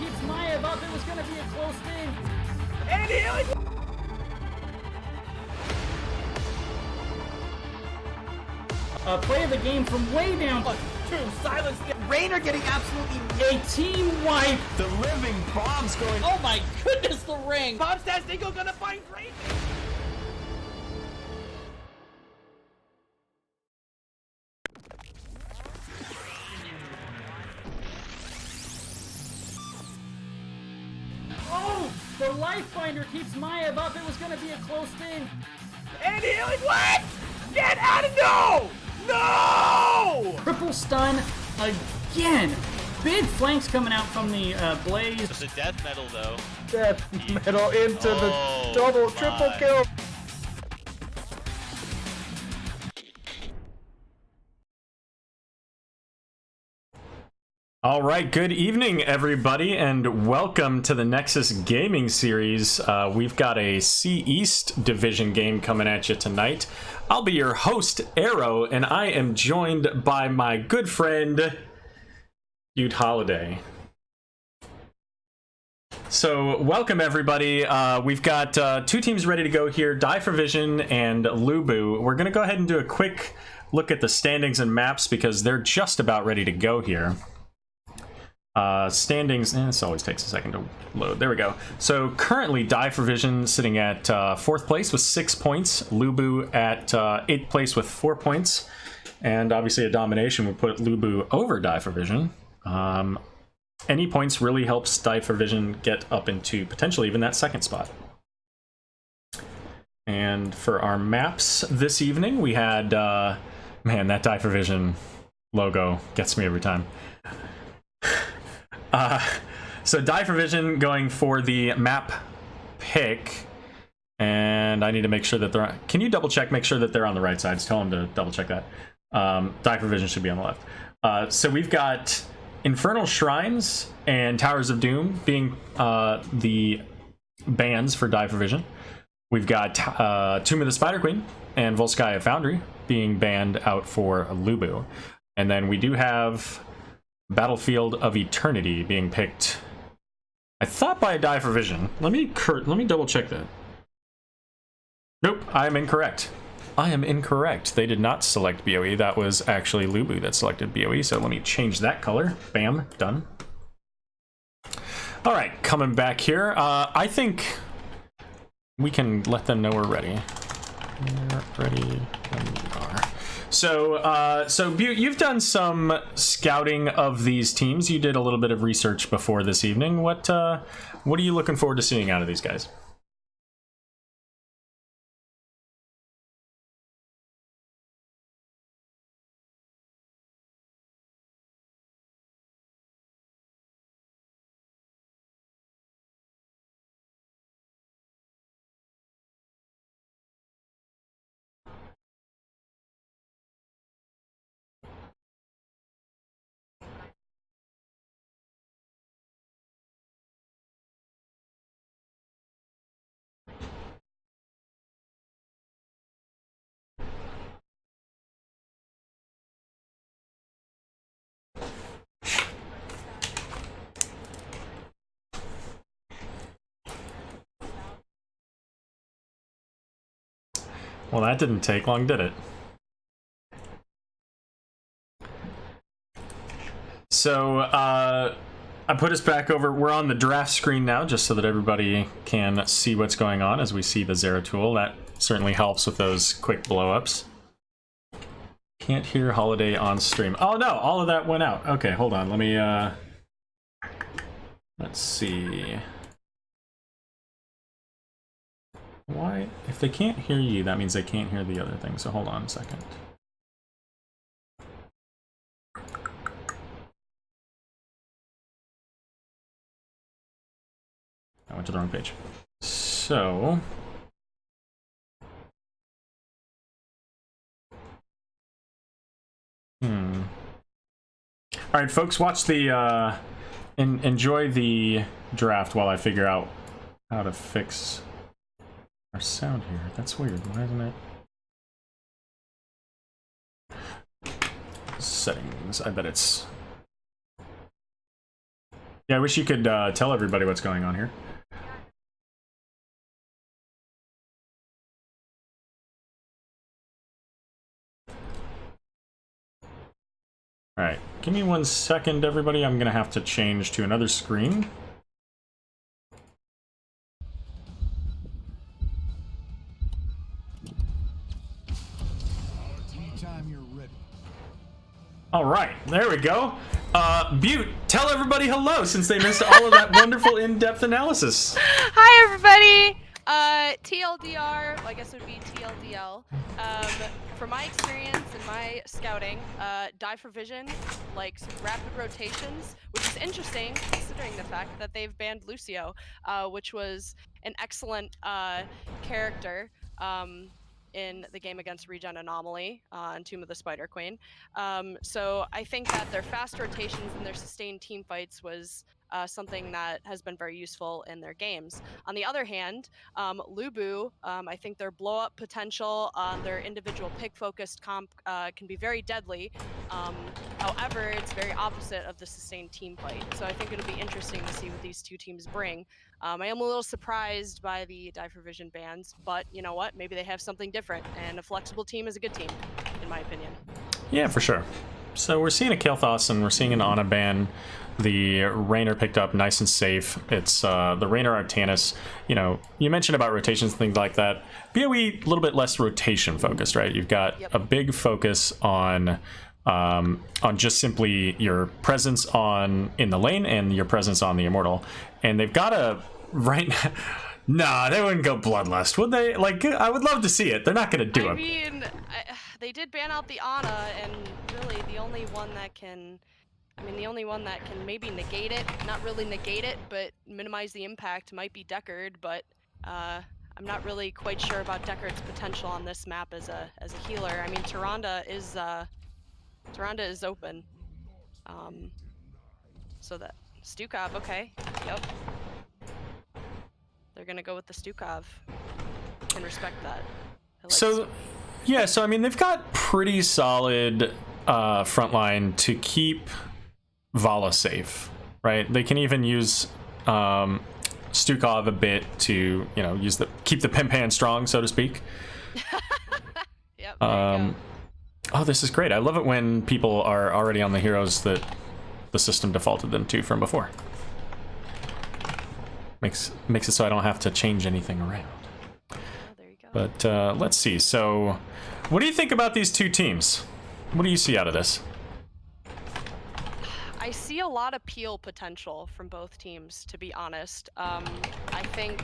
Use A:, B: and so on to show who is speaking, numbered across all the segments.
A: keeps Maiev up. It was going to be a close thing.
B: And healing.
A: Play of the game from way down.
B: 1, 2, silence. Rainer getting absolutely
A: A team wipe.
C: The living bomb's going.
B: Oh my goodness, the ring. Bombstats Dingo gonna find Rainer.
A: Oh, the life finder keeps Maiev up. It was going to be a close thing.
B: And healing. What? Get out of no! No!
A: Triple stun again. Big flanks coming out from the Blaze.
D: It's a death metal though.
C: Death metal into the double, triple kill.
E: All right, good evening, everybody, and welcome to the Nexus Gaming Series. We've got a C East Division game coming at you tonight. I'll be your host, Aero, and I am joined by my good friend, You'd Holiday. So, welcome everybody. We've got two teams ready to go here, Die for Vision and LuBu. We're going to go ahead and do a quick look at the standings and maps because they're just about ready to go here. Standings, this always takes a second to load. There we go. So currently Die for Vision sitting at 4th place with 6 points. LuBu at 8th place with 4 points. And obviously a domination would put LuBu over Die for Vision. Any points really helps Die for Vision get up into potentially even that 2nd spot. And for our maps this evening, we had, man, that Die for Vision logo gets me every time. So Die for Vision going for the map pick, and I need to make sure that they're on, can you double check, make sure that they're on the right sides? Tell them to double check that. Die for Vision should be on the left. So we've got Infernal Shrines and Towers of Doom being the bans for Die for Vision. We've got Tomb of the Spider Queen and Volskaya Foundry being banned out for LuBu. And then we do have Battlefield of Eternity being picked, I thought, by Die for Vision. Let me double check that. Nope, I am incorrect. I am incorrect. They did not select BOE. That was actually LuBu that selected BOE, so let me change that color. Bam, done. All right, coming back here. I think we can let them know we're ready. We're ready when we are. So Butte, you've done some scouting of these teams. You did a little bit of research before this evening. What are you looking forward to seeing out of these guys? Well, that didn't take long, did it? So, I put us back over. We're on the draft screen now, just so that everybody can see what's going on as we see the Zero tool. That certainly helps with those quick blow-ups. Can't hear Holiday on stream. Oh, no, all of that went out. Okay, hold on. Let me, let's see. Why? If they can't hear you, that means they can't hear the other thing. So hold on a second. I went to the wrong page. So... All right, folks, watch the... enjoy the draft while I figure out how to fix our sound here. That's weird. Why isn't it? Settings. I bet it's... Yeah, I wish you could tell everybody what's going on here. All right, give me 1 second, everybody. I'm gonna have to change to another screen.
D: Anytime you're ready.
E: All right, there we go. Butte, tell everybody hello since they missed all of that wonderful in-depth analysis.
F: Hi, everybody. TLDR, well, I guess it would be TLDL. From my experience and my scouting, Die for Vision likes rapid rotations, which is interesting considering the fact that they've banned Lucio, which was an excellent character in the game against Regen Anomaly on Tomb of the Spider Queen. So I think that their fast rotations and their sustained team fights was something that has been very useful in their games. On the other hand, LuBu, I think their blow-up potential on their individual pick-focused comp can be very deadly. However, it's very opposite of the sustained team fight. So I think it'll be interesting to see what these two teams bring. I am a little surprised by the Die for Vision bans, but you know what? Maybe they have something different, and a flexible team is a good team, in my opinion.
E: Yeah, for sure. So we're seeing a Kael'thas and we're seeing an Ana ban. The Raynor picked up nice and safe. It's the Raynor Artanis. You know, you mentioned about rotations, things like that. BOE, a little bit less rotation focused, right? You've got a big focus on just simply your presence in the lane and your presence on the Immortal. And they've got a right now. Nah, they wouldn't go Bloodlust, would they? Like, I would love to see it. They're not going to do it.
F: I mean, they did ban out the Ana, and really the only one that can maybe negate it, not really negate it, but minimize the impact might be Deckard, but I'm not really quite sure about Deckard's potential on this map as a healer. I mean, Tyrande is open. So that Stukov, okay. Yep. They're gonna go with the Stukov. Can respect that.
E: So I mean, they've got pretty solid frontline to keep Vala safe, right? They can even use Stukov a bit to, you know, keep the pimp hand strong, so to speak.
F: Yep. Oh,
E: this is great. I love it when people are already on the heroes that the system defaulted them to from before. Makes it so I don't have to change anything around.
F: Oh, there you go.
E: But let's see. So, what do you think about these two teams? What do you see out of this?
F: I see a lot of peel potential from both teams, to be honest. I think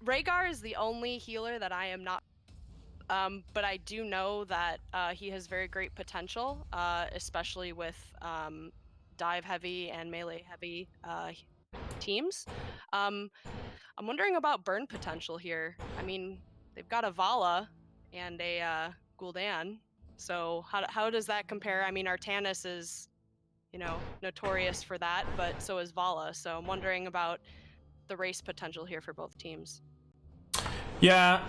F: Rhaegar is the only healer that I am not, but I do know that he has very great potential, especially with dive heavy and melee heavy teams. I'm wondering about burn potential here. I mean, they've got a Vala and a Gul'dan. So how does that compare? I mean, Artanis is, you know, notorious for that, but so is Vala. So I'm wondering about the race potential here for both teams.
E: Yeah,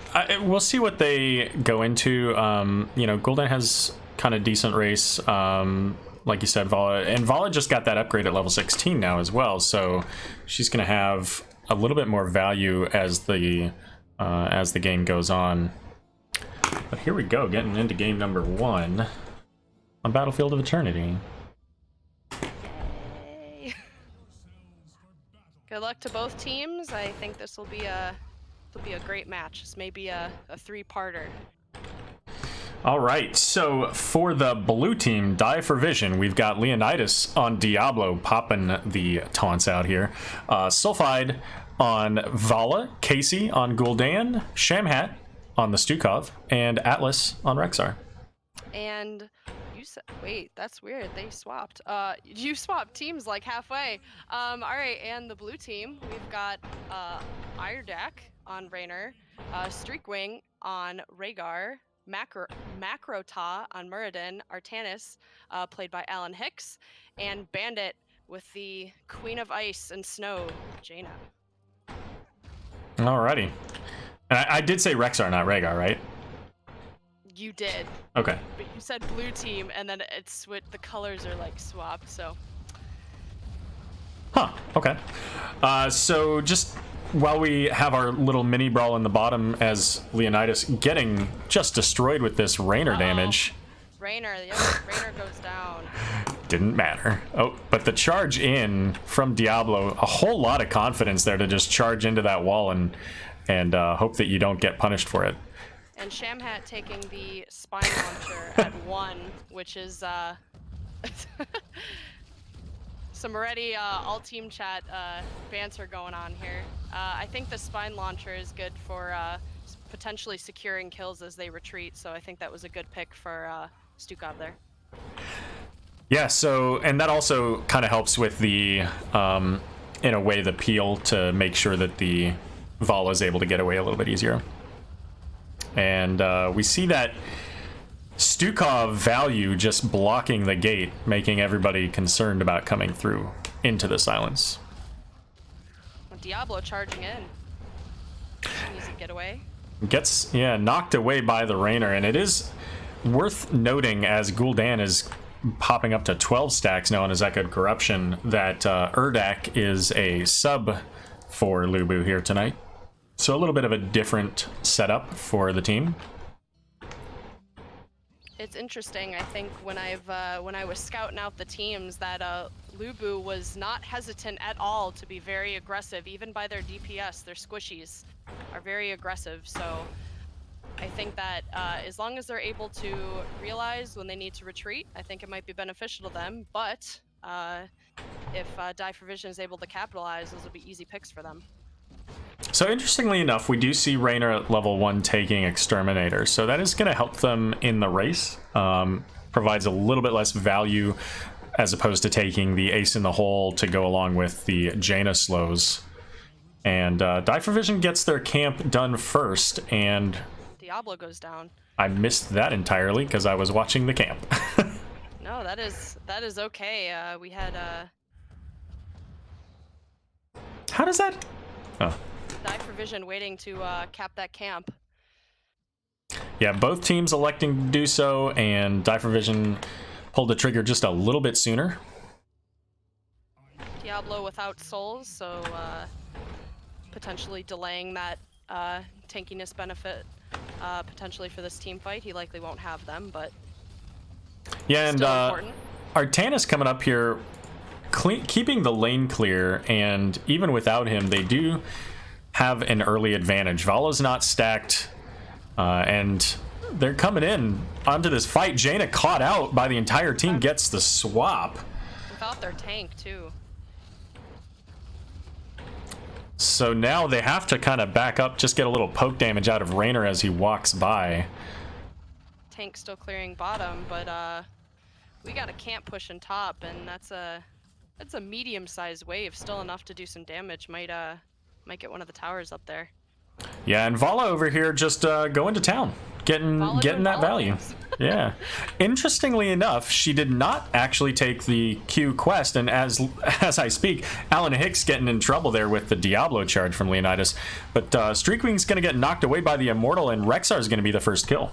E: we'll see what they go into. You know, Gul'dan has kind of decent race, like you said, Vala, and Vala just got that upgrade at level 16 now as well. So she's going to have a little bit more value as the game goes on. But here we go, getting into game number 1 on Battlefield of Eternity.
F: Yay. Good luck to both teams. I think this will be a great match. This may be a 3-parter.
E: All right, so for the blue team, Die for Vision, we've got Leonidas on Diablo popping the taunts out here. Sulfide on Vala, Casey on Gul'dan, Shamhat on the Stukov, and Atlas on Rexxar.
F: And you said, wait, that's weird. They swapped. You swapped teams like halfway. All right, and the blue team, we've got Irdak on Raynor, Streakwing on Rhaegar, Macrota on Muradin, Artanis, played by Alan Hicks, and Bandit with the Queen of Ice and Snow, Jaina.
E: Alrighty. And I did say Rexxar, not Rhaegar, right?
F: You did.
E: Okay.
F: But you said blue team, and then it's what the colors are like swapped. So
E: Huh, okay. So just while we have our little mini brawl in the bottom as Leonidas getting just destroyed with this Rainer damage.
F: Rainer, yep, Rainer goes down.
E: Didn't matter. Oh, but the charge in from Diablo, a whole lot of confidence there to just charge into that wall and hope that you don't get punished for it.
F: And Shamhat taking the spine launcher at 1, which is some already all team chat banter going on here. I think the spine launcher is good for potentially securing kills as they retreat, so I think that was a good pick for Stukov there.
E: Yeah, so, and that also kind of helps with the, in a way, the peel to make sure that the Vala is able to get away a little bit easier. And we see that Stukov value just blocking the gate, making everybody concerned about coming through into the silence.
F: Diablo charging in. Easy getaway.
E: Gets, yeah, knocked away by the Rainer, and it is worth noting as Gul'dan is popping up to 12 stacks now on his Echoed Corruption that Urdak is a sub for LuBu here tonight. So a little bit of a different setup for the team.
F: It's interesting. I think when I was scouting out the teams, that LuBu was not hesitant at all to be very aggressive, even by their DPS. Their squishies are very aggressive. So I think that as long as they're able to realize when they need to retreat, I think it might be beneficial to them. But if Die for Vision is able to capitalize, those will be easy picks for them.
E: So interestingly enough, we do see Rainer at level 1 taking Exterminator, so that is going to help them in the race. Provides a little bit less value as opposed to taking the Ace in the Hole to go along with the Jaina slows. And Die for Vision gets their camp done first, and
F: Diablo goes down.
E: I missed that entirely because I was watching the camp.
F: No, that is okay. We had
E: How does that? Oh.
F: Die for Vision waiting to cap that camp.
E: Yeah, both teams electing to do so, and Die for Vision pulled the trigger just a little bit sooner.
F: Diablo without souls, so potentially delaying that tankiness benefit potentially for this team fight. He likely won't have them, but
E: yeah, and
F: still important.
E: Artanis coming up here, keeping the lane clear, and even without him, they do have an early advantage. Vala's not stacked, and they're coming in onto this fight. Jaina caught out by the entire team, gets the swap.
F: Without their tank, too.
E: So now they have to kind of back up, just get a little poke damage out of Rainer as he walks by.
F: Tank still clearing bottom, but we got a camp pushing top, and that's a medium-sized wave, still enough to do some damage. Might get one of the towers up there.
E: Yeah, and Vala over here just going to town, getting that value. Yeah. Interestingly enough, she did not actually take the Q quest, and as I speak, Alan Hicks getting in trouble there with the Diablo charge from Leonidas. But Streakwing's going to get knocked away by the Immortal, and Rexar's going to be the first kill.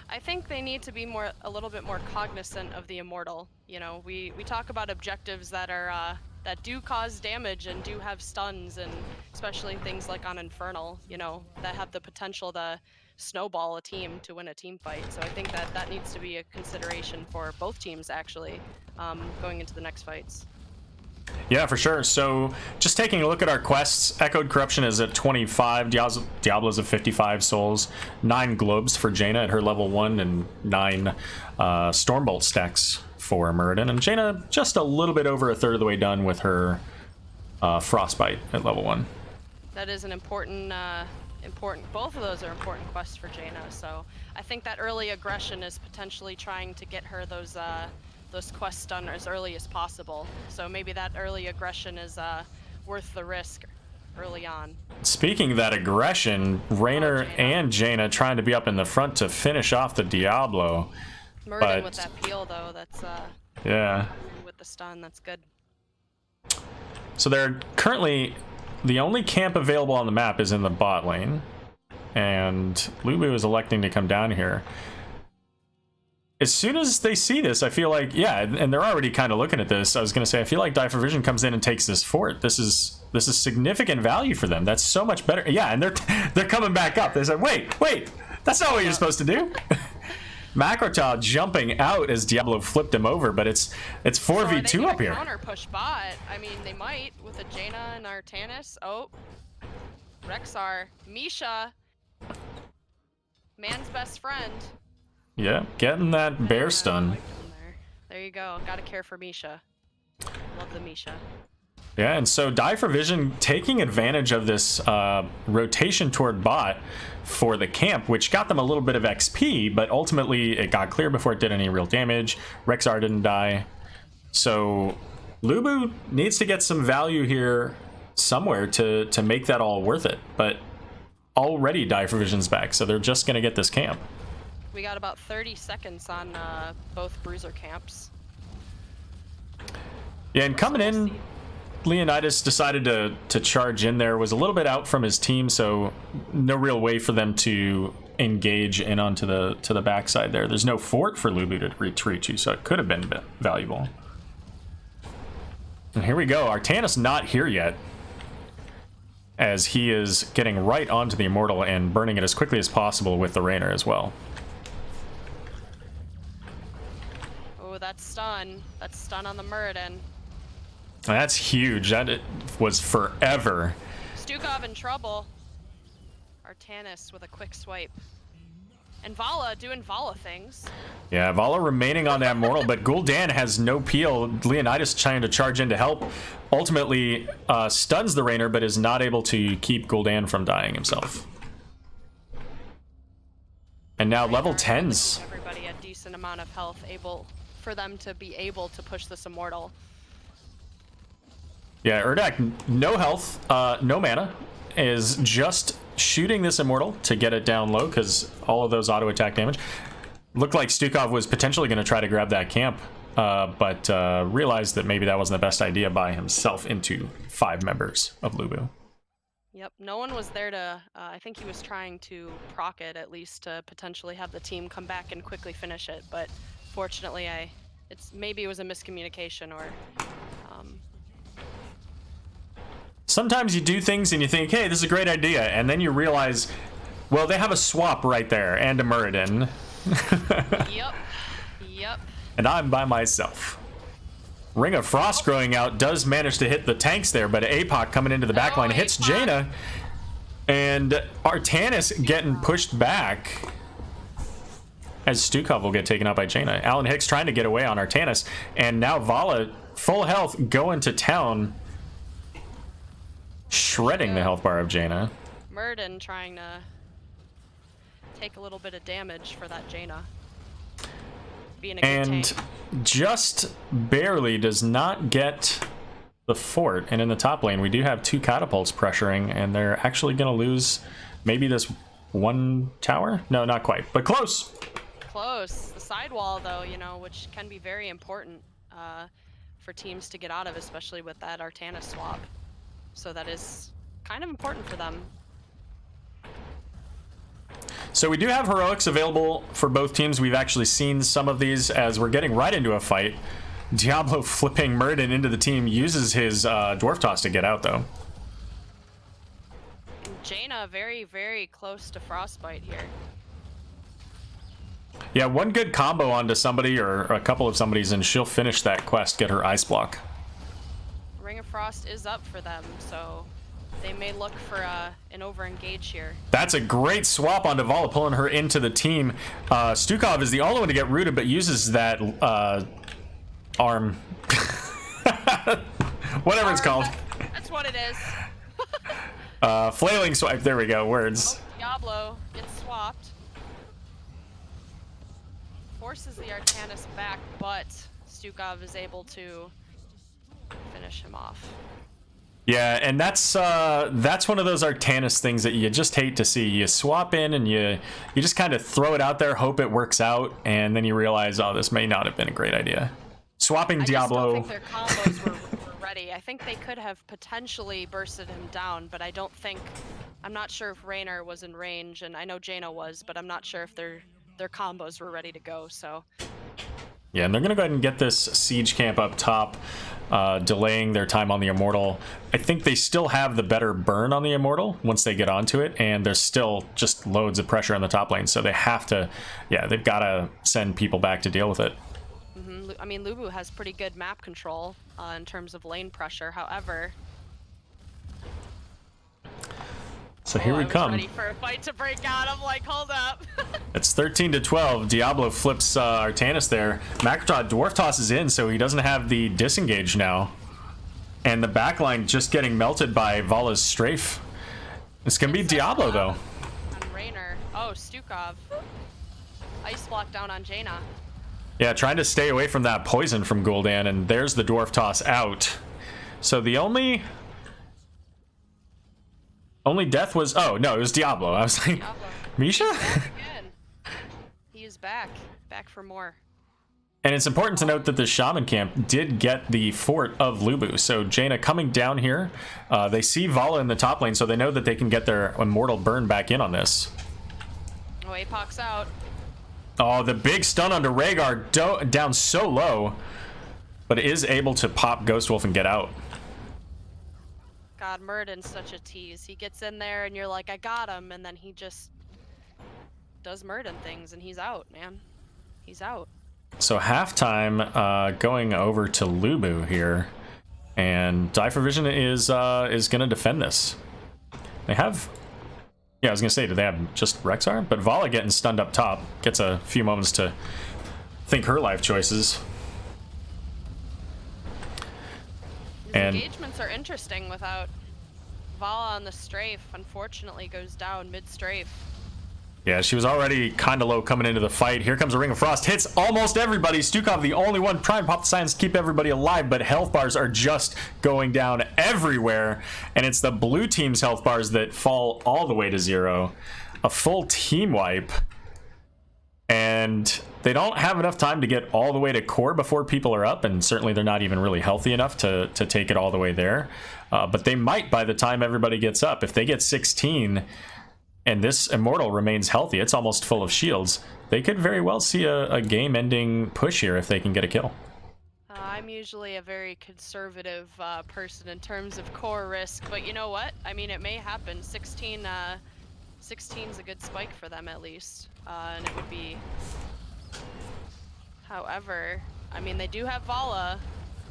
F: I think they need to be a little bit more cognizant of the Immortal. You know, we talk about objectives that are that do cause damage and do have stuns, and especially things like on Infernal, you know, that have the potential to snowball a team to win a team fight. So I think that needs to be a consideration for both teams, actually, going into the next fights.
E: Yeah, for sure. So just taking a look at our quests, Echoed Corruption is at 25, Diablo's at 55 souls, 9 globes for Jaina at her level 1, and 9 Stormbolt stacks for Muradin. And Jaina just a little bit over a third of the way done with her Frostbite at level 1.
F: That is an important, both of those are important quests for Jaina. So I think that early aggression is potentially trying to get her those quests done as early as possible. So maybe that early aggression is worth the risk early on. Speaking
E: of that aggression, Rainer and Jaina trying to be up in the front to finish off the Diablo.
F: Muradin with that peel, though, that's
E: yeah.
F: With the stun, that's good.
E: So they're currently, the only camp available on the map is in the bot lane, and LuBu is electing to come down here. as soon as they see this, I feel like, yeah, and they're already kind of looking at this. I was going to say, I feel like Die for Vision comes in and takes this fort. This is significant value for them. That's so much better. Yeah, and they're coming back up. They said, wait, that's not what you're supposed to do. Macrotal jumping out as Diablo flipped him over, but it's 4v2 up here.
F: Counter push bot. I mean, they might with a Jaina and Artanis. Oh, Rexar, Misha, man's best friend.
E: Yeah, getting that bear stun.
F: There you go. Gotta care for Misha. Love the Misha.
E: Yeah, and so Die for Vision taking advantage of this rotation toward bot for the camp, which got them a little bit of XP, but ultimately it got clear before it did any real damage. Rexar didn't die. So LuBu needs to get some value here somewhere to make that all worth it. But already Die for Vision's back, so they're just going to get this camp.
F: We got about 30 seconds on both bruiser camps.
E: Yeah, and coming in, Leonidas decided to charge in there. Was a little bit out from his team, so no real way for them to engage in onto the backside there. There's no fort for LuBu to retreat to, so it could have been valuable. And here we go. Artanis not here yet, as he is getting right onto the Immortal and burning it as quickly as possible with the Rainer as well.
F: Oh, that's stun. That's stun on the Muradin.
E: That's huge. That was forever.
F: Stukov in trouble. Artanis with a quick swipe. And Vala doing Vala things.
E: Yeah, Vala remaining on that mortal, but Gul'dan has no peel. Leonidas trying to charge in to help. Ultimately stuns the Rainer, but is not able to keep Gul'dan from dying himself. And now level 10s.
F: Everybody a decent amount of health able for them to be able to push this Immortal.
E: Yeah, Urdak, no health, no mana, is just shooting this Immortal to get it down low because all of those auto attack damage. Looked like Stukov was potentially going to try to grab that camp, but realized that maybe that wasn't the best idea by himself into 5 members of LuBu.
F: Yep, no one was there to, I think he was trying to proc it at least to potentially have the team come back and quickly finish it, but fortunately maybe it was a miscommunication or...
E: Sometimes you do things and you think, hey, this is a great idea, and then you realize, well, they have a swap right there and a Muradin.
F: Yep.
E: And I'm by myself. Ring of Frost growing out does manage to hit the tanks there, but APOC coming into the backline hits Jaina, and Artanis getting pushed back as Stukov will get taken out by Jaina. Alan Hicks trying to get away on Artanis, and now Vala, full health, going to town. Shredding the health bar of Jaina.
F: Muradin trying to take a little bit of damage for that Jaina. Being a good tank.
E: Just barely does not get the fort. And in the top lane, we do have 2 catapults pressuring, and they're actually going to lose maybe this 1 tower? No, not quite, but close.
F: Close. The sidewall, though, which can be very important for teams to get out of, especially with that Artanis swap. So that is kind of important for them.
E: So we do have heroics available for both teams. We've actually seen some of these as we're getting right into a fight. Diablo flipping Muradin into the team, uses his dwarf toss to get out though.
F: Jaina very, very close to Frostbite here.
E: Yeah, one good combo onto somebody or a couple of somebody's and she'll finish that quest, get her ice block.
F: Ring of Frost is up for them, so they may look for an over-engage here.
E: That's a great swap onto Vala, pulling her into the team. Stukov is the only one to get rooted, but uses that arm. Whatever it's called.
F: That's what it is.
E: Flailing swipe, there we go, words.
F: Oh, Diablo gets swapped. Forces the Artanis back, but Stukov is able to finish him off.
E: Yeah, and that's one of those Artanis things that you just hate to see. You swap in and you just kind of throw it out there, hope it works out, and then you realize, oh, this may not have been a great idea. Swapping Diablo.
F: I just don't think their combos were ready. I think they could have potentially bursted him down, but I'm not sure if Raynor was in range, and I know Jaina was, but I'm not sure if their their combos were ready to go. So
E: Yeah, and they're gonna go ahead and get this siege camp up top, delaying their time on the Immortal. I think they still have the better burn on the Immortal once they get onto it, and there's still just loads of pressure on the top lane, so they have to, yeah, they've got to send people back to deal with it.
F: I mean, LuBu has pretty good map control in terms of lane pressure. However,
E: so here we come.
F: Ready for a fight to break out. I'm like, hold up.
E: It's 13-12. Diablo flips Artanis there. Macrotot dwarf tosses in, so he doesn't have the disengage now. And the backline just getting melted by Vala's strafe. It's gonna be Diablo though.
F: On Raynor. Oh, Stukov. Ice block down on Jaina.
E: Yeah, trying to stay away from that poison from Gul'dan, and there's the dwarf toss out. So the only death was, oh no, it was Diablo. I was like,
F: Diablo.
E: Misha?
F: He is back for more.
E: And it's important to note that the Shaman camp did get the fort of LuBu. So Jaina coming down here, they see Vala in the top lane, so they know that they can get their Immortal burn back in on this.
F: Oh, Apoc's out.
E: Oh, the big stun onto Rhaegar down so low, but is able to pop Ghost Wolf and get out.
F: God, Murden's such a tease. He gets in there and you're like, I got him, and then he just does Murden things and he's out, man. He's out.
E: So halftime going over to LuBu here, and Die for Vision is gonna defend this. They have, yeah, I was gonna say, do they have just Rexar? But Vala getting stunned up top gets a few moments to think her life choices.
F: These engagements are interesting without Vala on the strafe. Unfortunately, goes down mid-strafe.
E: Yeah, she was already kind of low coming into the fight. Here comes a Ring of Frost. Hits almost everybody. Stukov, the only one trying to pop the science to keep everybody alive, but health bars are just going down everywhere. And it's the blue team's health bars that fall all the way to 0. A full team wipe. And they don't have enough time to get all the way to core before people are up, and certainly they're not even really healthy enough to take it all the way there. But they might by the time everybody gets up. If they get 16... and this Immortal remains healthy, it's almost full of shields, they could very well see a game-ending push here if they can get a kill.
F: I'm usually a very conservative person in terms of core risk, but you know what? I mean, it may happen. 16's a good spike for them at least, and it would be... However, I mean, they do have Vala.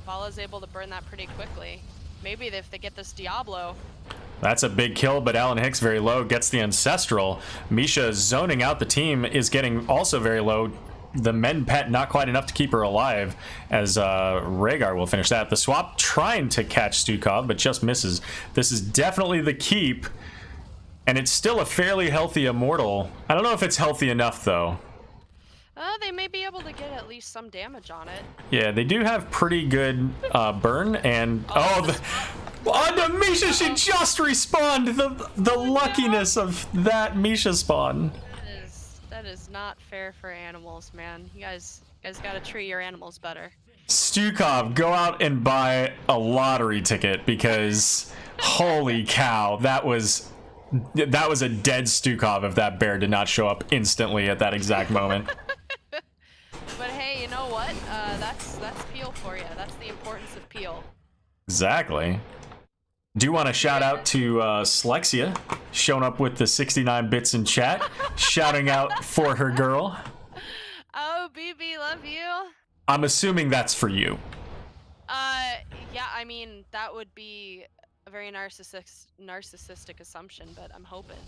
F: Vala's able to burn that pretty quickly. Maybe if they get this Diablo...
E: That's a big kill, but Alan Hicks very low, gets the Ancestral. Misha zoning out the team is getting also very low. The Men Pet not quite enough to keep her alive, as Rhaegar will finish that. The swap trying to catch Stukov, but just misses. This is definitely the keep, and it's still a fairly healthy Immortal. I don't know if it's healthy enough, though.
F: They may be able to get at least some damage on it.
E: Yeah, they do have pretty good burn, and... the Misha, she just respawned! The luckiness of that Misha spawn.
F: That is not fair for animals, man. You guys gotta treat your animals better.
E: Stukov, go out and buy a lottery ticket, because holy cow, that was a dead Stukov if that bear did not show up instantly at that exact moment.
F: But hey, you know what? That's peel for you. That's the importance of peel.
E: Exactly. Do want to shout out to Slexia, showing up with the 69 bits in chat, shouting out for her girl.
F: Oh, BB, love you.
E: I'm assuming that's for you.
F: Yeah, I mean, that would be a very narcissistic assumption, but I'm hoping.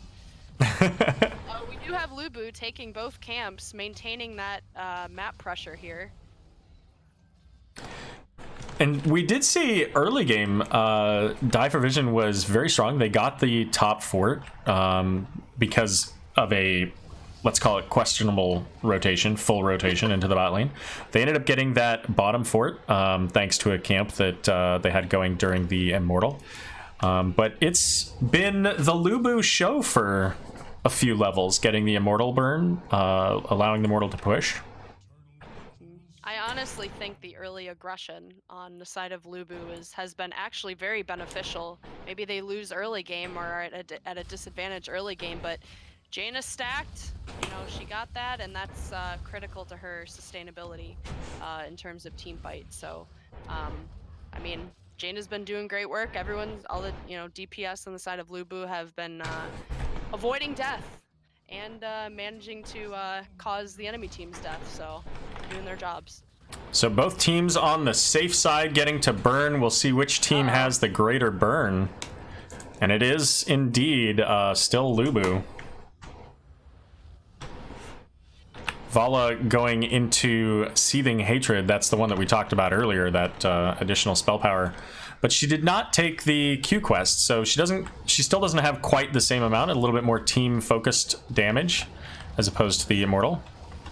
F: We do have LuBu taking both camps, maintaining that map pressure here.
E: And we did see early game, Die for Vision was very strong. They got the top fort because of a, let's call it questionable rotation, full rotation into the bot lane. They ended up getting that bottom fort thanks to a camp that they had going during the Immortal. But it's been the LuBu show for a few levels, getting the Immortal burn, allowing the Immortal to push.
F: I honestly think the early aggression on the side of LuBu has been actually very beneficial. Maybe they lose early game or are at a disadvantage early game, but Jaina stacked, you know, she got that, and that's critical to her sustainability in terms of team fight. So, I mean, Jaina's been doing great work. Everyone's, all the, you know, DPS on the side of LuBu have been avoiding death and managing to cause the enemy team's death, so doing their jobs.
E: So both teams on the safe side getting to burn. We'll see which team has the greater burn. And it is indeed still LuBu. Vala going into Seething Hatred. That's the one that we talked about earlier, that additional spell power. But she did not take the Q quest, so she still doesn't have quite the same amount, a little bit more team focused damage as opposed to the Immortal.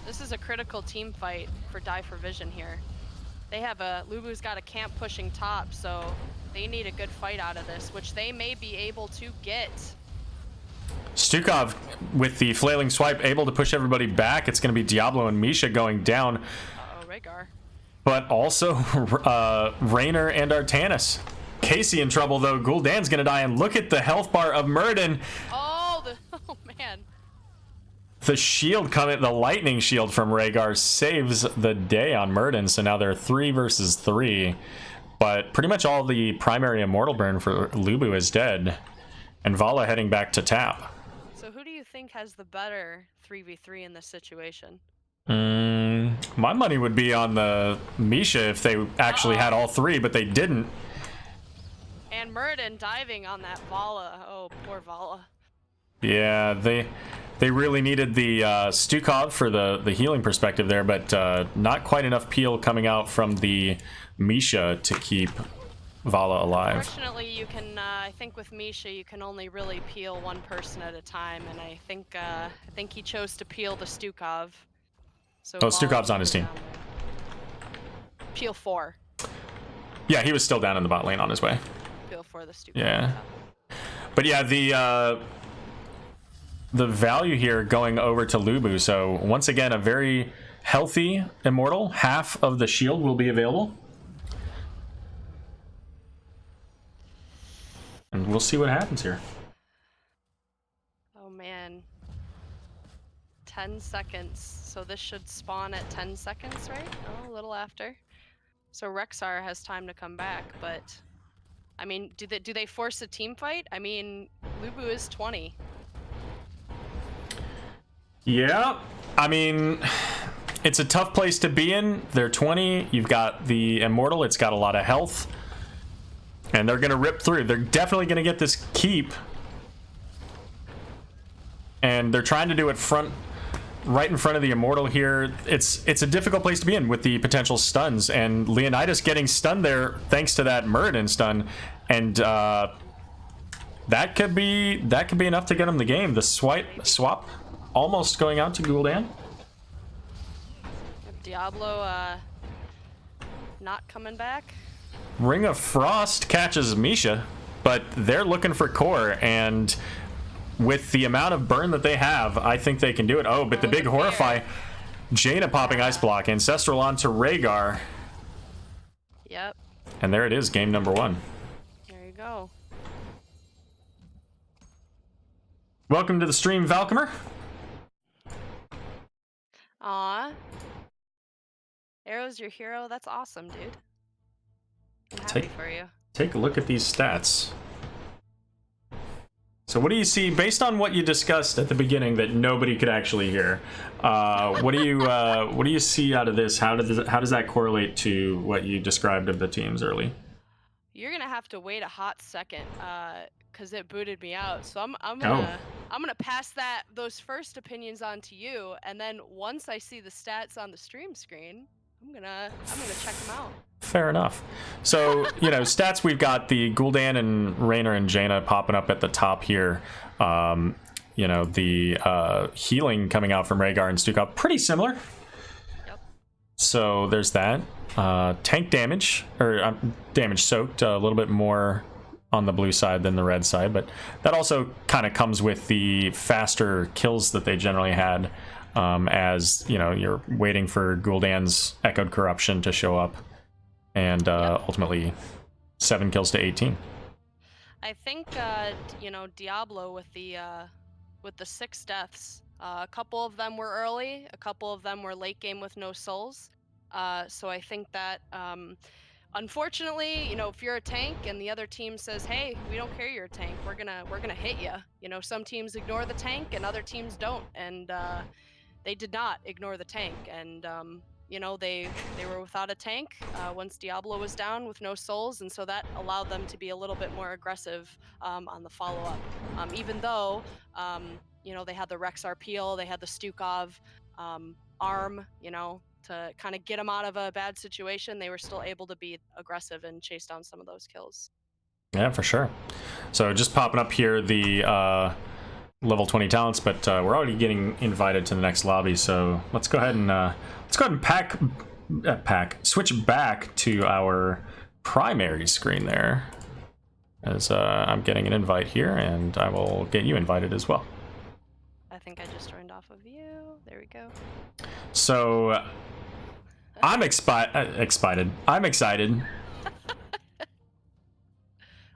F: This is a critical team fight for Die for Vision here. They have LuBu's got a camp pushing top, so they need a good fight out of this, which they may be able to get.
E: Stukov with the flailing swipe able to push everybody back. It's going to be Diablo and Misha going down.
F: Uh-oh, Rhaegar.
E: But also Raynor and Artanis. Casey in trouble though. Gul'dan's going to die, and look at the health bar of Muradin.
F: Oh, oh man.
E: The shield coming, the lightning shield from Rhaegar saves the day on Muradin. So now they're 3 versus 3. But pretty much all the primary immortal burn for LuBu is dead. And Vala heading back to tap.
F: So who do you think has the better 3v3 in this situation?
E: My money would be on the Misha if they actually had all 3, but they didn't.
F: And Muradin diving on that Vala. Oh, poor Vala.
E: Yeah, they really needed the Stukov for the healing perspective there, but not quite enough peel coming out from the Misha to keep Vala alive.
F: Unfortunately, you can, I think with Misha, you can only really peel one person at a time, and I think he chose to peel the Stukov. So
E: Stukov's on his team.
F: Peel 4.
E: Yeah, he was still down in the bot lane on his way.
F: Peel 4 the Stukov.
E: Yeah. But yeah, the value here going over to LuBu. So once again, a very healthy immortal. Half of the shield will be available. And we'll see what happens here.
F: Oh man. 10 seconds. So this should spawn at 10 seconds, right? Oh, a little after. So Rexar has time to come back, but I mean, do they force a team fight? I mean, LuBu is 20.
E: Yeah, I mean, it's a tough place to be in. They're 20. You've got the immortal. It's got a lot of health. And they're going to rip through. They're definitely going to get this keep. And they're trying to do it right in front of the immortal here. It's a difficult place to be in with the potential stuns. And Leonidas getting stunned there thanks to that Muradin stun. And that could be enough to get him the game. The swap almost going out to Gul'dan.
F: Diablo not coming back.
E: Ring of Frost catches Misha, but they're looking for core, and with the amount of burn that they have, I think they can do it. Oh, but the big Horrify. Jaina popping Ice Block. Ancestral onto Rhaegar.
F: Yep.
E: And there it is, game number 1.
F: There you go.
E: Welcome to the stream, Valcomer.
F: Aw. Aero's your hero. That's awesome, dude. I'm happy for you.
E: Take a look at these stats. So what do you see, based on what you discussed at the beginning that nobody could actually hear? What do you see out of this? How does that correlate to what you described of the teams early?
F: You're gonna have to wait a hot second, cause it booted me out. So I'm gonna pass those first opinions on to you, and then once I see the stats on the stream screen, I'm gonna check them out.
E: Fair enough. So, stats, we've got the Gul'dan and Raynor and Jaina popping up at the top here. The healing coming out from Rhaegar and Stukov, pretty similar.
F: Yep.
E: So there's that. Tank damage, or damage soaked, a little bit more on the blue side than the red side, but that also kind of comes with the faster kills that they generally had, as you're waiting for Gul'dan's Echoed Corruption to show up, and ultimately 7 kills to 18.
F: I think Diablo with the with the 6 deaths. A couple of them were early, a couple of them were late game with no souls. So I think that unfortunately, you know, if you're a tank and the other team says, "Hey, we don't care you're a tank. We're gonna hit you." You know, some teams ignore the tank and other teams don't, and they did not ignore the tank. And you know, they were without a tank once Diablo was down with no souls, and so that allowed them to be a little bit more aggressive on the follow-up. Even though you know, they had the Rexar Peel, they had the Stukov arm, you know, to kind of get them out of a bad situation, they were still able to be aggressive and chase down some of those kills.
E: Yeah, for sure. So just popping up here the level 20 talents, but we're already getting invited to the next lobby. So let's go ahead and switch back to our primary screen there, as I'm getting an invite here, and I will get you invited as well.
F: I think I just joined off of you. There we go.
E: So I'm excited. I'm excited.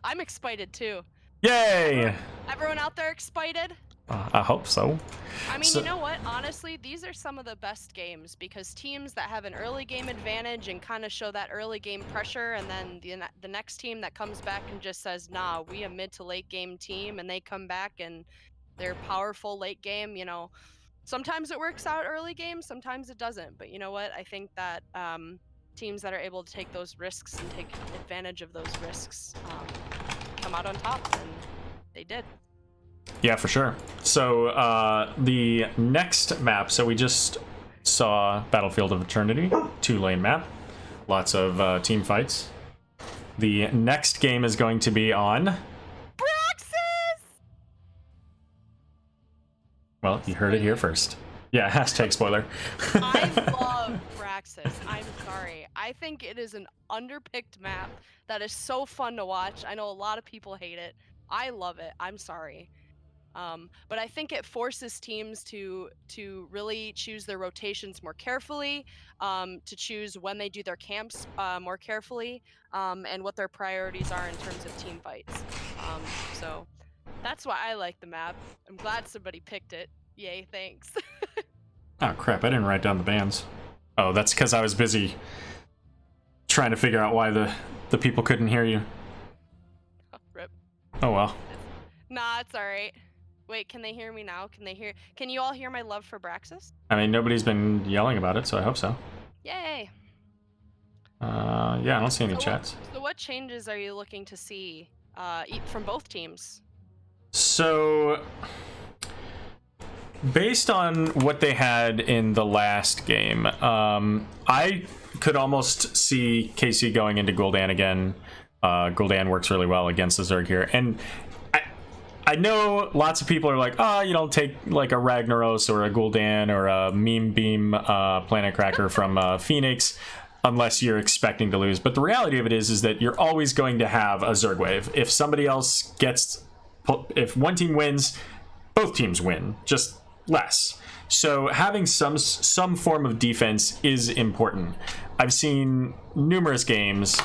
F: I'm excited too.
E: Yay!
F: Everyone out there excited?
E: I hope so.
F: I mean, you know what? Honestly, these are some of the best games because teams that have an early game advantage and kind of show that early game pressure, and then the next team that comes back and just says, "Nah, we a mid to late game team," and they come back and they're powerful late game. You know, sometimes it works out early game, sometimes it doesn't. But you know what? I think that teams that are able to take those risks and take advantage of those risks come out on top, and they did.
E: Yeah, for sure. So the next map, so we just saw Battlefield of Eternity, 2-lane map, lots of team fights. The next game is going to be on
F: Praxis!
E: Well, you heard it here first. Yeah, hashtag spoiler.
F: I love Praxis. I'm sorry. I think it is an underpicked map that is so fun to watch. I know a lot of people hate it. I love it. I'm sorry. But I think it forces teams to really choose their rotations more carefully, to choose when they do their camps more carefully, and what their priorities are in terms of team fights. So that's why I like the map. I'm glad somebody picked it. Yay, thanks.
E: Oh crap, I didn't write down the bans. Oh, that's because I was busy trying to figure out why the people couldn't hear you.
F: Rip.
E: Oh well.
F: Nah, it's alright. Wait, can they hear me now? Can you all hear my love for Praxis?
E: I mean, nobody's been yelling about it, so I hope so.
F: Yay!
E: Yeah, I don't see any chats.
F: So what changes are you looking to see from both teams?
E: So, based on what they had in the last game, I could almost see KC going into Gul'dan again. Gul'dan works really well against the Zerg here, and I know lots of people are like, you don't take like a Ragnaros or a Gul'dan or a Meme Beam Planet Cracker from Phoenix unless you're expecting to lose. But the reality of it is that you're always going to have a Zerg wave. If somebody else if one team wins, both teams win, just less. So having some form of defense is important. I've seen numerous games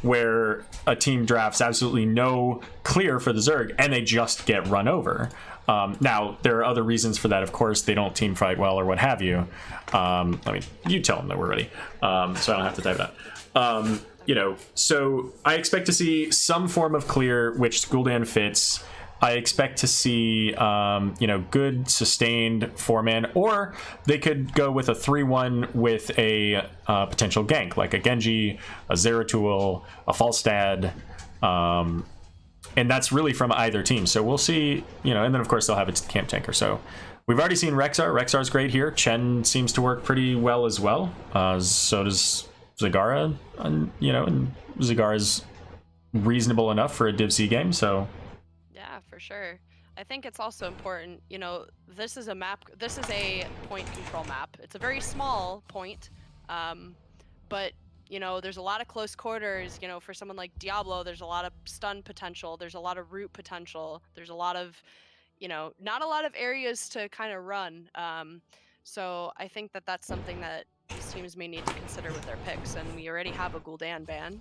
E: where a team drafts absolutely no clear for the Zerg and they just get run over. Now, there are other reasons for that, of course. They don't team fight well or what have you. You tell them that we're ready, so I don't have to type it out. You know, so I expect to see some form of clear which Gul'dan fits. I expect to see, good sustained 4-man, or they could go with a 3-1 with a potential gank, like a Genji, a Zeratul, a Falstad, and that's really from either team. So we'll see, and then of course they'll have a camp tanker. So we've already seen Rexar. Rexar's great here. Chen seems to work pretty well as well. So does Zagara, and Zagara's reasonable enough for a Div C game, so...
F: Yeah, for sure. I think it's also important, this is a point control map. It's a very small point, but, there's a lot of close quarters, for someone like Diablo, there's a lot of stun potential, there's a lot of root potential, there's a lot of, not a lot of areas to kind of run. So I think that that's something that these teams may need to consider with their picks, and we already have a Gul'dan ban,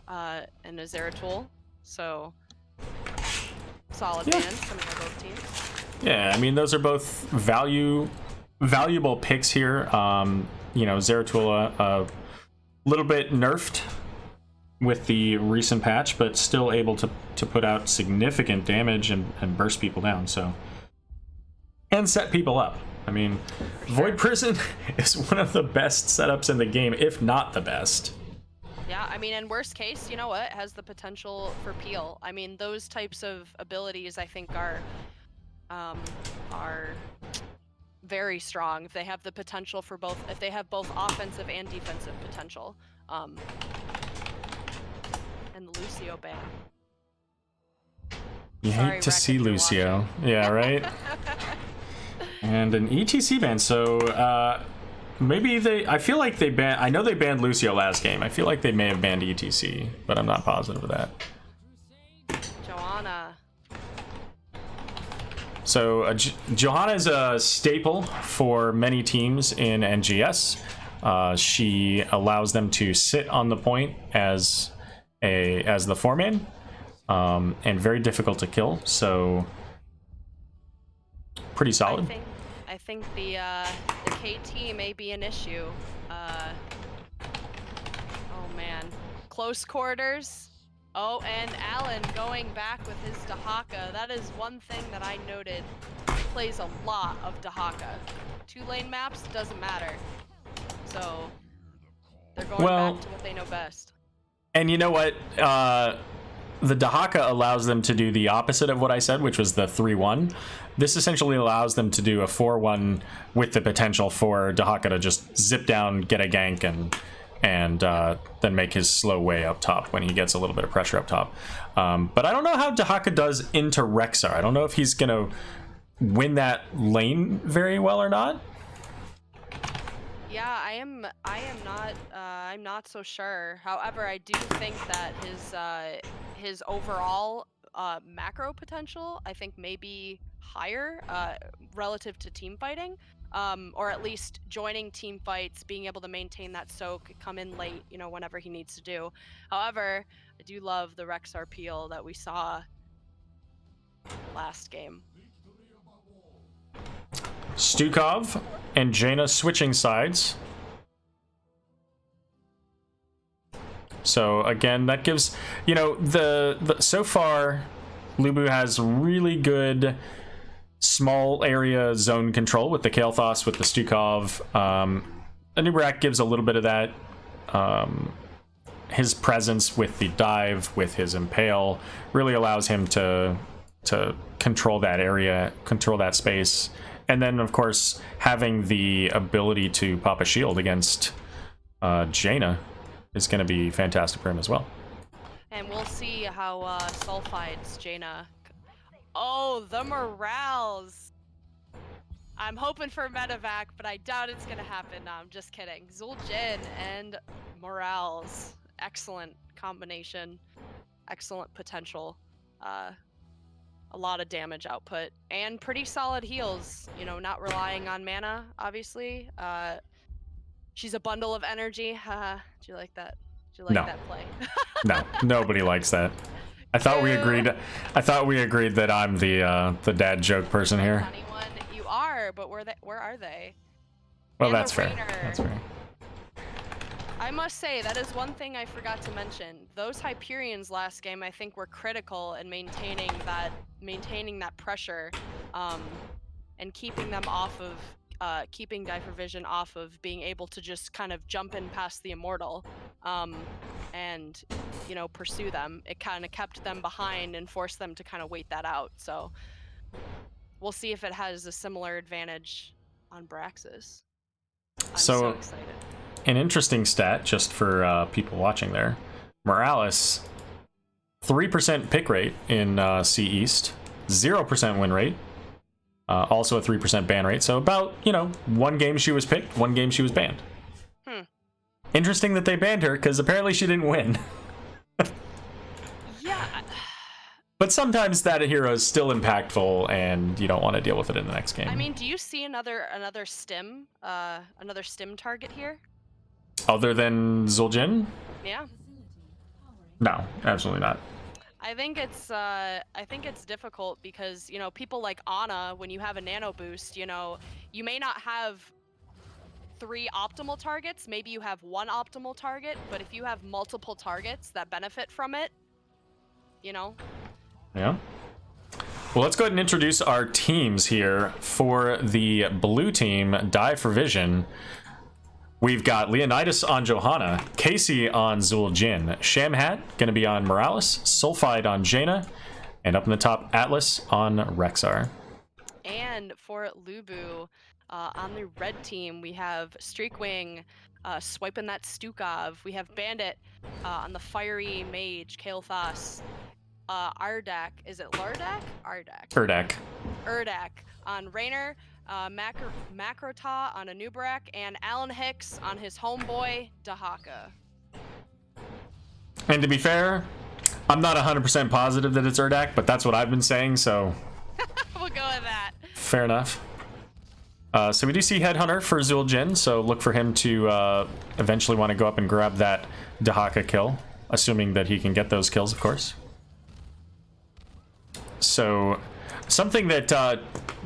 F: and a Zeratul, so... solid bans coming out of both teams.
E: Yeah, I mean, those are both valuable picks here. You know, Zeratul a little bit nerfed with the recent patch, but still able to put out significant damage and burst people down, so. And set people up. I mean, Void Prison is one of the best setups in the game, if not the best.
F: Yeah, I mean, in worst case, you know what? It has the potential for peel. I mean, those types of abilities, I think, are very strong. If they have the potential for both, if they have both offensive and defensive potential. And the Lucio ban.
E: You
F: Sorry,
E: hate to
F: Rec,
E: see
F: if you're
E: Lucio.
F: watching.
E: Yeah, right? And an ETC ban, so maybe I feel like they banned, I know they banned Lucio last game. I feel like they may have banned ETC, but I'm not positive of that.
F: Joanna.
E: So Johanna is a staple for many teams in NGS. She allows them to sit on the point as the 4-man, and very difficult to kill, so pretty solid.
F: I think the KT may be an issue. Oh man, close quarters. Oh, and Alan going back with his Dahaka. That is one thing that I noted. He plays a lot of Dahaka. 2-lane maps, doesn't matter. So they're going back to what they know best.
E: And you know what? The Dahaka allows them to do the opposite of what I said, which was the 3-1. This essentially allows them to do a 4-1 with the potential for Dahaka to just zip down, get a gank, and then make his slow way up top when he gets a little bit of pressure up top. But I don't know how Dahaka does into Rexar. I don't know if he's going to win that lane very well or not.
F: Yeah, I'm not so sure. However, I do think that his overall macro potential, I think, may be higher relative to team fighting, or at least joining team fights, being able to maintain that soak, come in late, you know, whenever he needs to do. However, I do love the Rexar peel that we saw last game.
E: Stukov and Jaina switching sides. So again, that gives, you know, the so far LuBu has really good small area zone control with the Kael'thas, with the Stukov. Anub'arak gives a little bit of that. His presence with the dive, with his impale, really allows him to control that area, control that space. And then, of course, having the ability to pop a shield against Jaina is going to be fantastic for him as well.
F: And we'll see how Sulfide's Jaina. Oh, the morales! I'm hoping for medevac, but I doubt it's going to happen. No, I'm just kidding. Zul'jin and morales. Excellent combination. Excellent potential. A lot of damage output and pretty solid heals, you know, not relying on mana, obviously. She's a bundle of energy. Haha. Do you like that? Do you like that play?
E: No, nobody likes that. I thought we agreed. I thought we agreed that I'm the dad joke person here.
F: Funny one. You are, but where are they?
E: Well,
F: And
E: that's
F: the
E: fair.
F: Rainer.
E: That's fair.
F: I must say, that is one thing I forgot to mention. Those Hyperions last game, I think, were critical in maintaining that pressure, and keeping them off of, keeping Divervision off of being able to just kind of jump in past the Immortal, and, you know, pursue them. It kind of kept them behind and forced them to kind of wait that out. So we'll see if it has a similar advantage on Braxis. I'm so excited.
E: An interesting stat, just for people watching there. Morales, 3% pick rate in C East, 0% win rate, also a 3% ban rate. So about, you know, one game she was picked, one game she was banned. Interesting that they banned her, because apparently she didn't win.
F: Yeah.
E: But sometimes that hero is still impactful, and you don't want to deal with it in the next game.
F: I mean, do you see another stim target here?
E: Other than Zul'jin?
F: Yeah.
E: No, absolutely not.
F: I think it's difficult because, you know, people like Ana, when you have a nano boost, you know, you may not have 3 optimal targets, maybe you have 1 optimal target, but if you have multiple targets that benefit from it, you know.
E: Yeah. Well, let's go ahead and introduce our teams here. For the blue team, Die for Vision, we've got Leonidas on Johanna, Casey on Zul'jin, Shamhat going to be on Morales, Sulfide on Jaina, and up in the top, Atlas on Rexar.
F: And for LuBu, on the red team, we have Streakwing swiping that Stukov. We have Bandit on the fiery mage, Kael'thas. Ardak, is it Lardak? Urdak on Raynor, Makrota on Anubarak, and Alan Hicks on his homeboy, Dahaka.
E: And to be fair, I'm not 100% positive that it's Urdak, but that's what I've been saying, so...
F: We'll go with that.
E: Fair enough. So we do see Headhunter for Zul'jin, so look for him to eventually want to go up and grab that Dahaka kill, assuming that he can get those kills, of course. So something that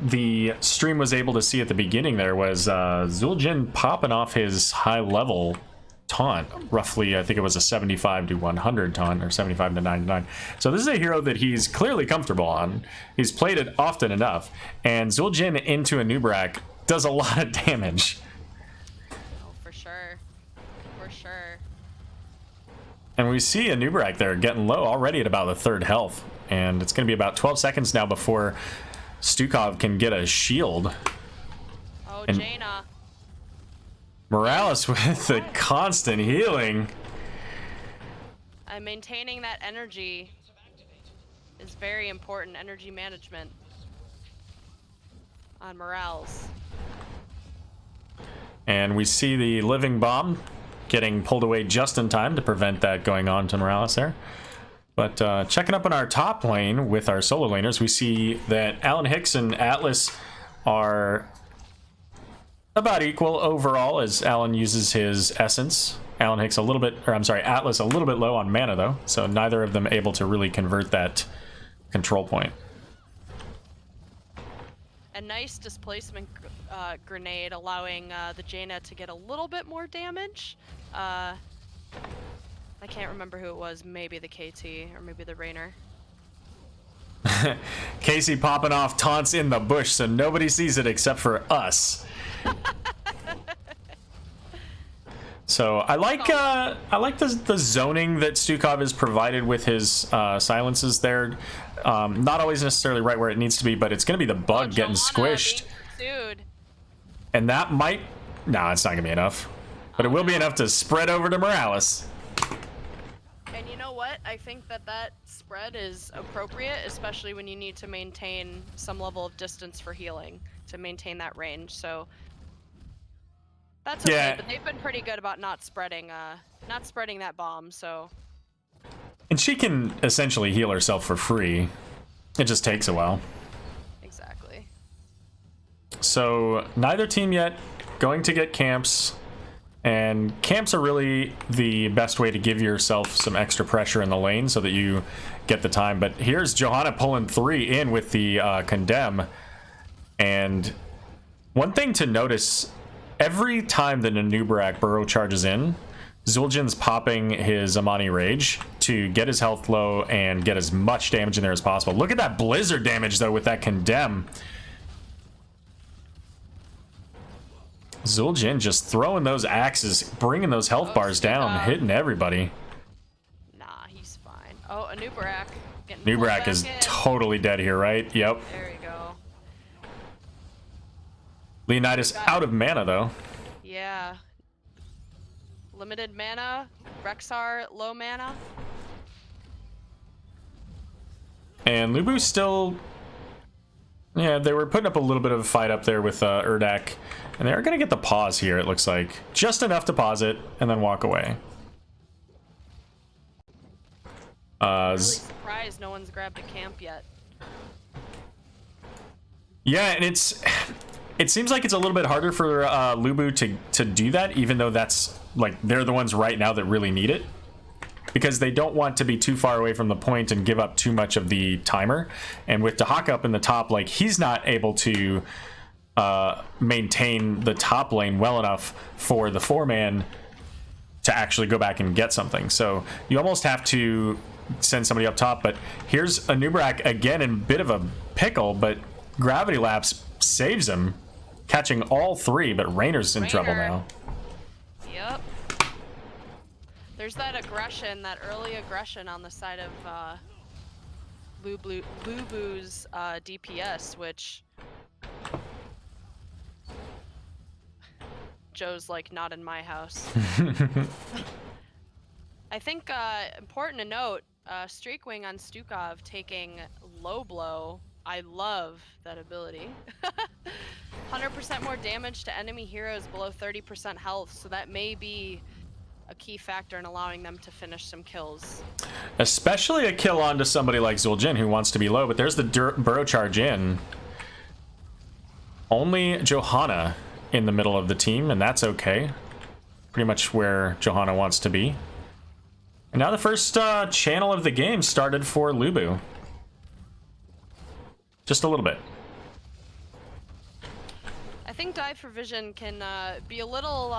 E: the stream was able to see at the beginning there was Zul'jin popping off his high level taunt, roughly I think it was a 75 to 100 taunt, or 75 to 99. So this is a hero that he's clearly comfortable on. He's played it often enough, and Zul'jin into Anubarak does a lot of damage.
F: Oh, for sure. For sure.
E: And we see Anubarak there getting low already at about the 3rd health. And it's going to be about 12 seconds now before Stukov can get a shield.
F: Oh,
E: and
F: Jaina.
E: Morales with the constant healing.
F: Maintaining that energy is very important. Energy management on Morales.
E: And we see the living bomb getting pulled away just in time to prevent that going on to Morales there. But checking up on our top lane with our solo laners, we see that Alan Hicks and Atlas are about equal overall as Alan uses his essence. Atlas a little bit low on mana though, so neither of them able to really convert that control point.
F: A nice displacement grenade allowing the Jaina to get a little bit more damage. I can't remember who it was, maybe the KT or maybe the Raynor.
E: Casey popping off taunts in the bush so nobody sees it except for us. So I like the zoning that Stukov is provided with his silences there. Not always necessarily right where it needs to be, but it's going to be the bug getting squished. And that might... No, it's not going to be enough. But it will be enough to spread over to Morales.
F: And you know what? I think that spread is appropriate, especially when you need to maintain some level of distance for healing to maintain that range. So that's okay. Yeah. But they've been pretty good about not spreading that bomb. So.
E: And she can essentially heal herself for free. It just takes a while.
F: Exactly.
E: So neither team yet going to get camps. And camps are really the best way to give yourself some extra pressure in the lane so that you get the time. But here's Johanna pulling 3 in with the Condemn. And one thing to notice, every time that Anubarak burrow charges in, Zul'jin's popping his Amani Rage to get his health low and get as much damage in there as possible. Look at that blizzard damage, though, with that Condemn. Zul'jin just throwing those axes, bringing those health bars down, hitting everybody.
F: Nah, he's fine. Oh, Anubarak.
E: Anubarak is totally dead here, right? Yep.
F: There you go.
E: Leonidas out of mana, though.
F: Yeah. Limited mana. Rexar, low mana.
E: And LuBu still... Yeah, they were putting up a little bit of a fight up there with Urdak. And they're going to get the pause here, it looks like. Just enough to pause it, and then walk away.
F: I'm really surprised no one's grabbed a camp yet.
E: Yeah, and it seems like it's a little bit harder for LuBu to do that, even though that's, like, they're the ones right now that really need it. because they don't want to be too far away from the point and give up too much of the timer. And with Dahaka up in the top, like, he's not able to maintain the top lane well enough for the 4-man to actually go back and get something. So you almost have to send somebody up top. But here's Anubarak again in a bit of a pickle, but Gravity Lapse saves him, catching all 3, but Rainer's in trouble now.
F: Yep. There's that aggression, that early aggression on the side of LuBu's DPS, which Joe's like, not in my house. I think important to note, Streakwing on Stukov taking low blow. I love that ability. 100% more damage to enemy heroes below 30% health, so that may be a key factor in allowing them to finish some kills.
E: Especially a kill onto somebody like Zul'jin who wants to be low, but there's the burrow charge in. Only Johanna in the middle of the team, and that's okay. Pretty much where Johanna wants to be. And now the first channel of the game started for LuBu. Just a little bit.
F: I think Dive for Vision can be a little,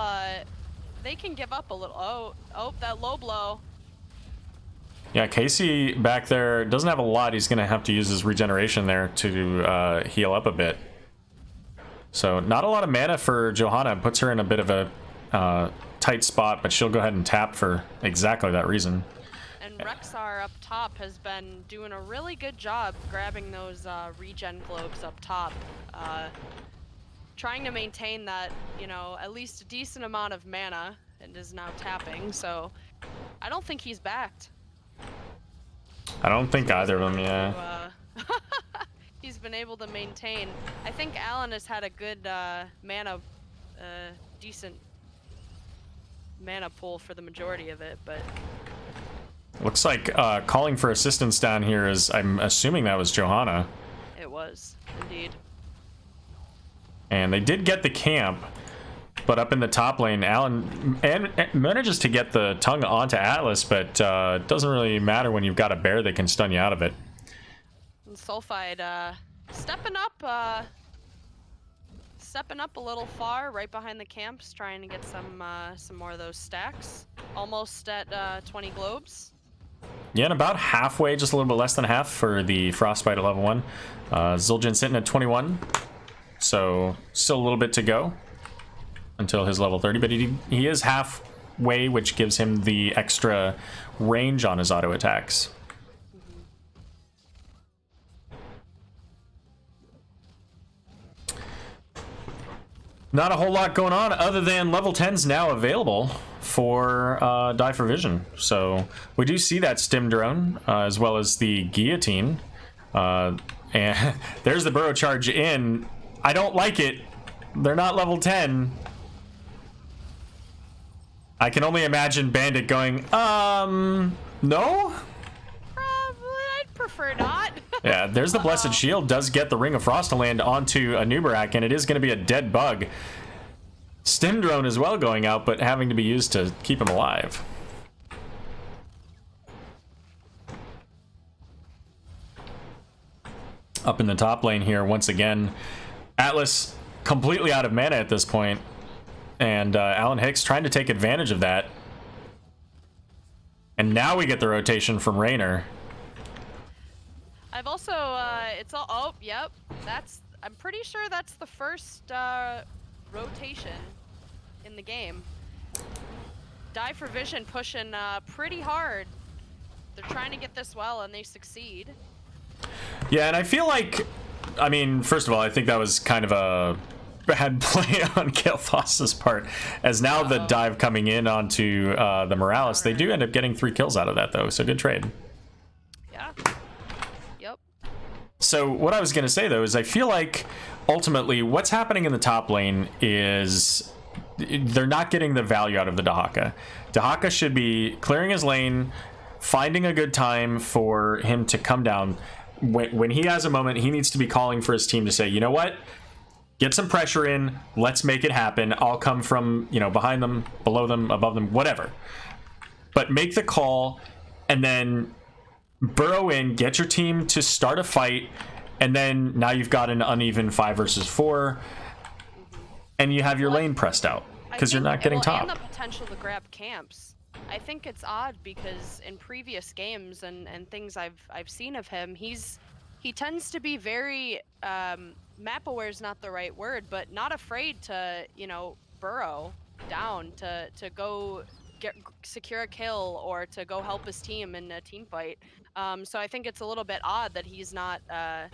F: they can give up a little. Oh, that low blow.
E: Yeah, Casey back there doesn't have a lot. He's going to have to use his regeneration there to heal up a bit. So not a lot of mana for Johanna. Puts her in a bit of a tight spot, but she'll go ahead and tap for exactly that reason.
F: And Rexar up top has been doing a really good job grabbing those regen globes up top. Trying to maintain that, you know, at least a decent amount of mana, and is now tapping, so I don't think he's backed.
E: I don't think either of them, yeah.
F: He's been able to maintain. I think Alan has had a good mana, decent mana pool for the majority of it, but...
E: Looks like calling for assistance down here is, I'm assuming that was Johanna.
F: It was, indeed.
E: And they did get the camp, but up in the top lane, Alan manages to get the tongue onto Atlas, but it doesn't really matter when you've got a bear that can stun you out of it.
F: And Sulfide stepping up a little far, right behind the camps, trying to get some more of those stacks. Almost at 20 globes.
E: Yeah, and about halfway, just a little bit less than half for the Frostbite at level 1. Zul'jin sitting at 21. So still a little bit to go until his level 30, but he is halfway, which gives him the extra range on his auto attacks. Not a whole lot going on other than level 10's now available for Die for Vision. So we do see that stim drone as well as the guillotine. And there's the burrow charge in. I don't like it. They're not level 10. I can only imagine Bandit going, no?
F: Probably, I'd prefer not.
E: Yeah, there's the Blessed Shield. Does get the Ring of Frost to land onto Anubarak, and it is going to be a dead bug. Stim drone as well going out, but having to be used to keep him alive. Up in the top lane here, once again, Atlas completely out of mana at this point, and Alan Hicks trying to take advantage of that. And now we get the rotation from Raynor.
F: I've also, it's all, oh, yep, I'm pretty sure that's the first rotation in the game. Die for Vision pushing pretty hard. They're trying to get this well, and they succeed.
E: Yeah, and I feel like, I mean, first of all, I think that was kind of a bad play on Kael'thas's part, as now the dive coming in onto the Morales, they do end up getting 3 kills out of that, though, so good trade.
F: Yeah. Yep.
E: So what I was going to say, though, is I feel like ultimately what's happening in the top lane is they're not getting the value out of the Dahaka. Dahaka should be clearing his lane, finding a good time for him to come down. When he has a moment, he needs to be calling for his team to say, you know what? Get some pressure in. Let's make it happen. I'll come from, you know, behind them, below them, above them, whatever. but make the call and then burrow in, get your team to start a fight, and then now you've got an uneven 5 versus 4, and you have your lane pressed out because you're not getting top.
F: And the potential to grab camps. I think it's odd because in previous games and things I've seen of him, he tends to be very map aware is not the right word, but not afraid to, you know, burrow down to go secure a kill or to go help his team in a team fight. So I think it's a little bit odd that he's not. I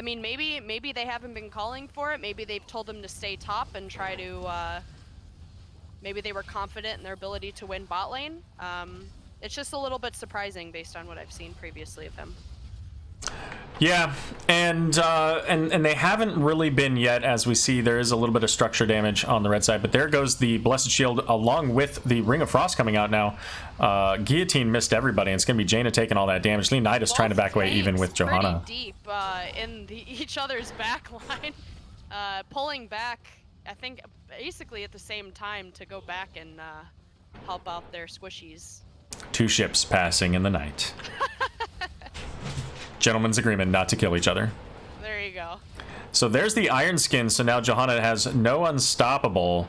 F: mean, maybe they haven't been calling for it. Maybe they've told him to stay top and try to. Maybe they were confident in their ability to win bot lane. It's just a little bit surprising based on what I've seen previously of him.
E: Yeah, and they haven't really been yet. As we see, there is a little bit of structure damage on the red side, but there goes the Blessed Shield along with the Ring of Frost coming out now. Guillotine missed everybody, and it's going to be Jaina taking all that damage. Leonidas trying to back away even with Johanna.
F: Pretty deep in each other's back line, pulling back, I think, basically at the same time to go back and help out their squishies.
E: 2 ships passing in the night. Gentleman's agreement not to kill each other.
F: There you go.
E: So there's the Iron Skin. So now Johanna has no unstoppable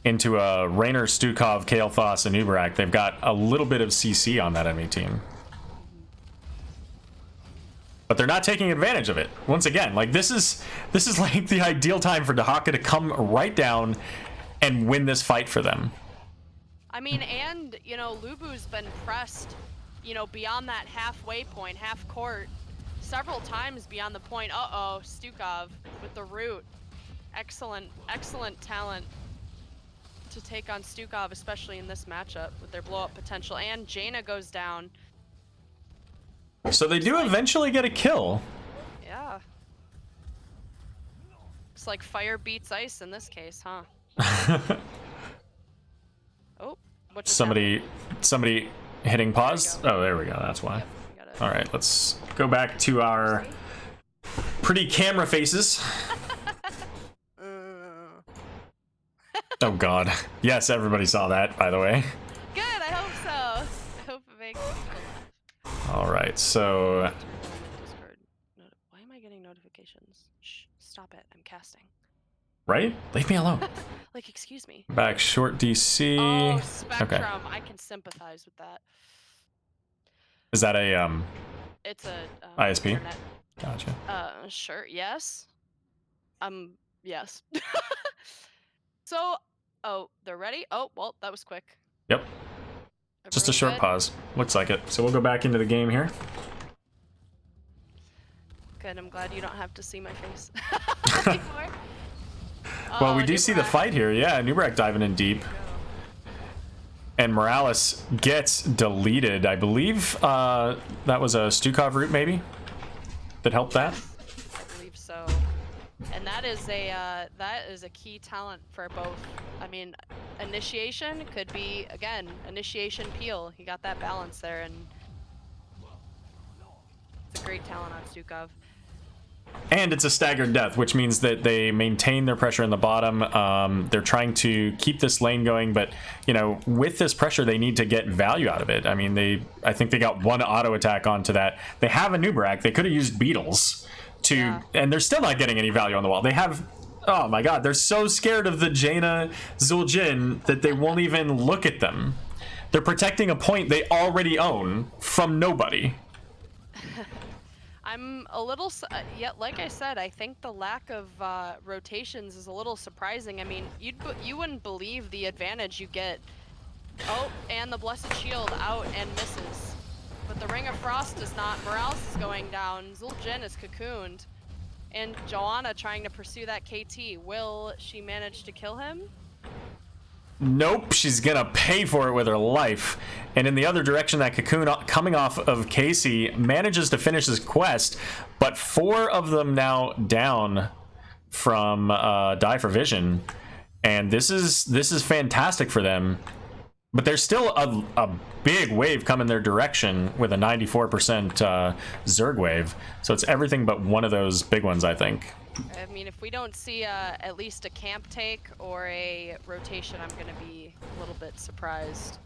E: into a Raynor, Stukov, Kael'thas, and Uberak. They've got a little bit of CC on that enemy team. But they're not taking advantage of it. Once again, like this is like the ideal time for Dahaka to come right down and win this fight for them.
F: I mean, and, you know, LuBu's been pressed, you know, beyond that halfway point, half court, several times beyond the point. Uh-oh, Stukov with the root. Excellent talent to take on Stukov, especially in this matchup with their blow-up potential. And Jaina goes down.
E: So they do eventually get a kill.
F: Yeah. Looks like fire beats ice in this case, huh? Oh, what just happened?
E: Somebody hitting pause. Oh, there we go. That's why.
F: Yep,
E: All right, let's go back to our pretty camera faces. Oh God. Yes, everybody saw that, by the way.
F: Good, I hope so. I hope it makes people laugh.
E: All right, so
F: Why am I getting notifications? Shh, stop it. I'm casting.
E: right? Leave me alone.
F: Like, excuse me.
E: Back short DC.
F: Oh, Spectrum.
E: Okay.
F: I can sympathize with that.
E: Is that a
F: It's a
E: ISP?
F: internet.
E: Gotcha.
F: Sure. Yes. Yes. So, oh, they're ready? Oh, well, that was quick.
E: Yep. Just a
F: Everyone
E: short
F: good?
E: pause. Looks like it. So we'll go back into the game here.
F: Good, I'm glad you don't have to see my face anymore.
E: Well, we do see the
F: Nubrak.
E: fight here. Yeah, Nubarak diving in deep. And Morales gets deleted. I believe that was a Stukov route, maybe, that helped that.
F: I believe so. And that is a key talent for both. I mean, initiation could be, again, initiation peel. He got that balance there, and it's a great talent on Stukov.
E: And it's a staggered death, which means that they maintain their pressure in the bottom. They're trying to keep this lane going, but you know, with this pressure, they need to get value out of it. I mean, I think they got one auto attack onto that. They have a Nubarak. They could have used Beetles to, and they're still not getting any value on the wall. They have, oh my god, they're so scared of the Jaina Zul'jin that they won't even look at them. They're protecting a point they already own from nobody.
F: I'm a little, yet like I said, I think the lack of rotations is a little surprising. I mean, you wouldn't believe the advantage you get. Oh, and the Blessed Shield out and misses. But the Ring of Frost is not. Morales is going down. Zul'jin is cocooned. And Joanna trying to pursue that KT. Will she manage to kill him?
E: Nope, she's gonna pay for it with her life. And in the other direction, that cocoon coming off of Casey manages to finish his quest, but 4 of them now down from Die for Vision, and this is fantastic for them. But there's still a big wave coming their direction with a 94% Zerg wave. So it's everything but one of those big ones, I think.
F: I mean, if we don't see at least a camp take or a rotation, I'm going to be a little bit surprised.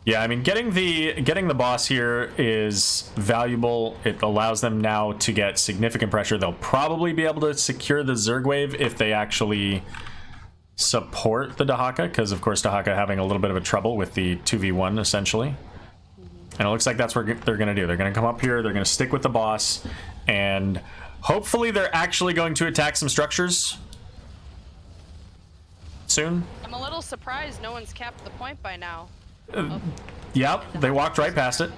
E: Yeah, I mean, getting the boss here is valuable. It allows them now to get significant pressure. They'll probably be able to secure the Zerg wave if they actually support the Dahaka, because of course Dahaka having a little bit of a trouble with the 2v1 essentially. And it looks like that's what they're going to do. They're going to come up here, they're going to stick with the boss, and hopefully they're actually going to attack some structures soon.
F: I'm a little surprised no one's capped the point by now.
E: Yep, they walked right past it.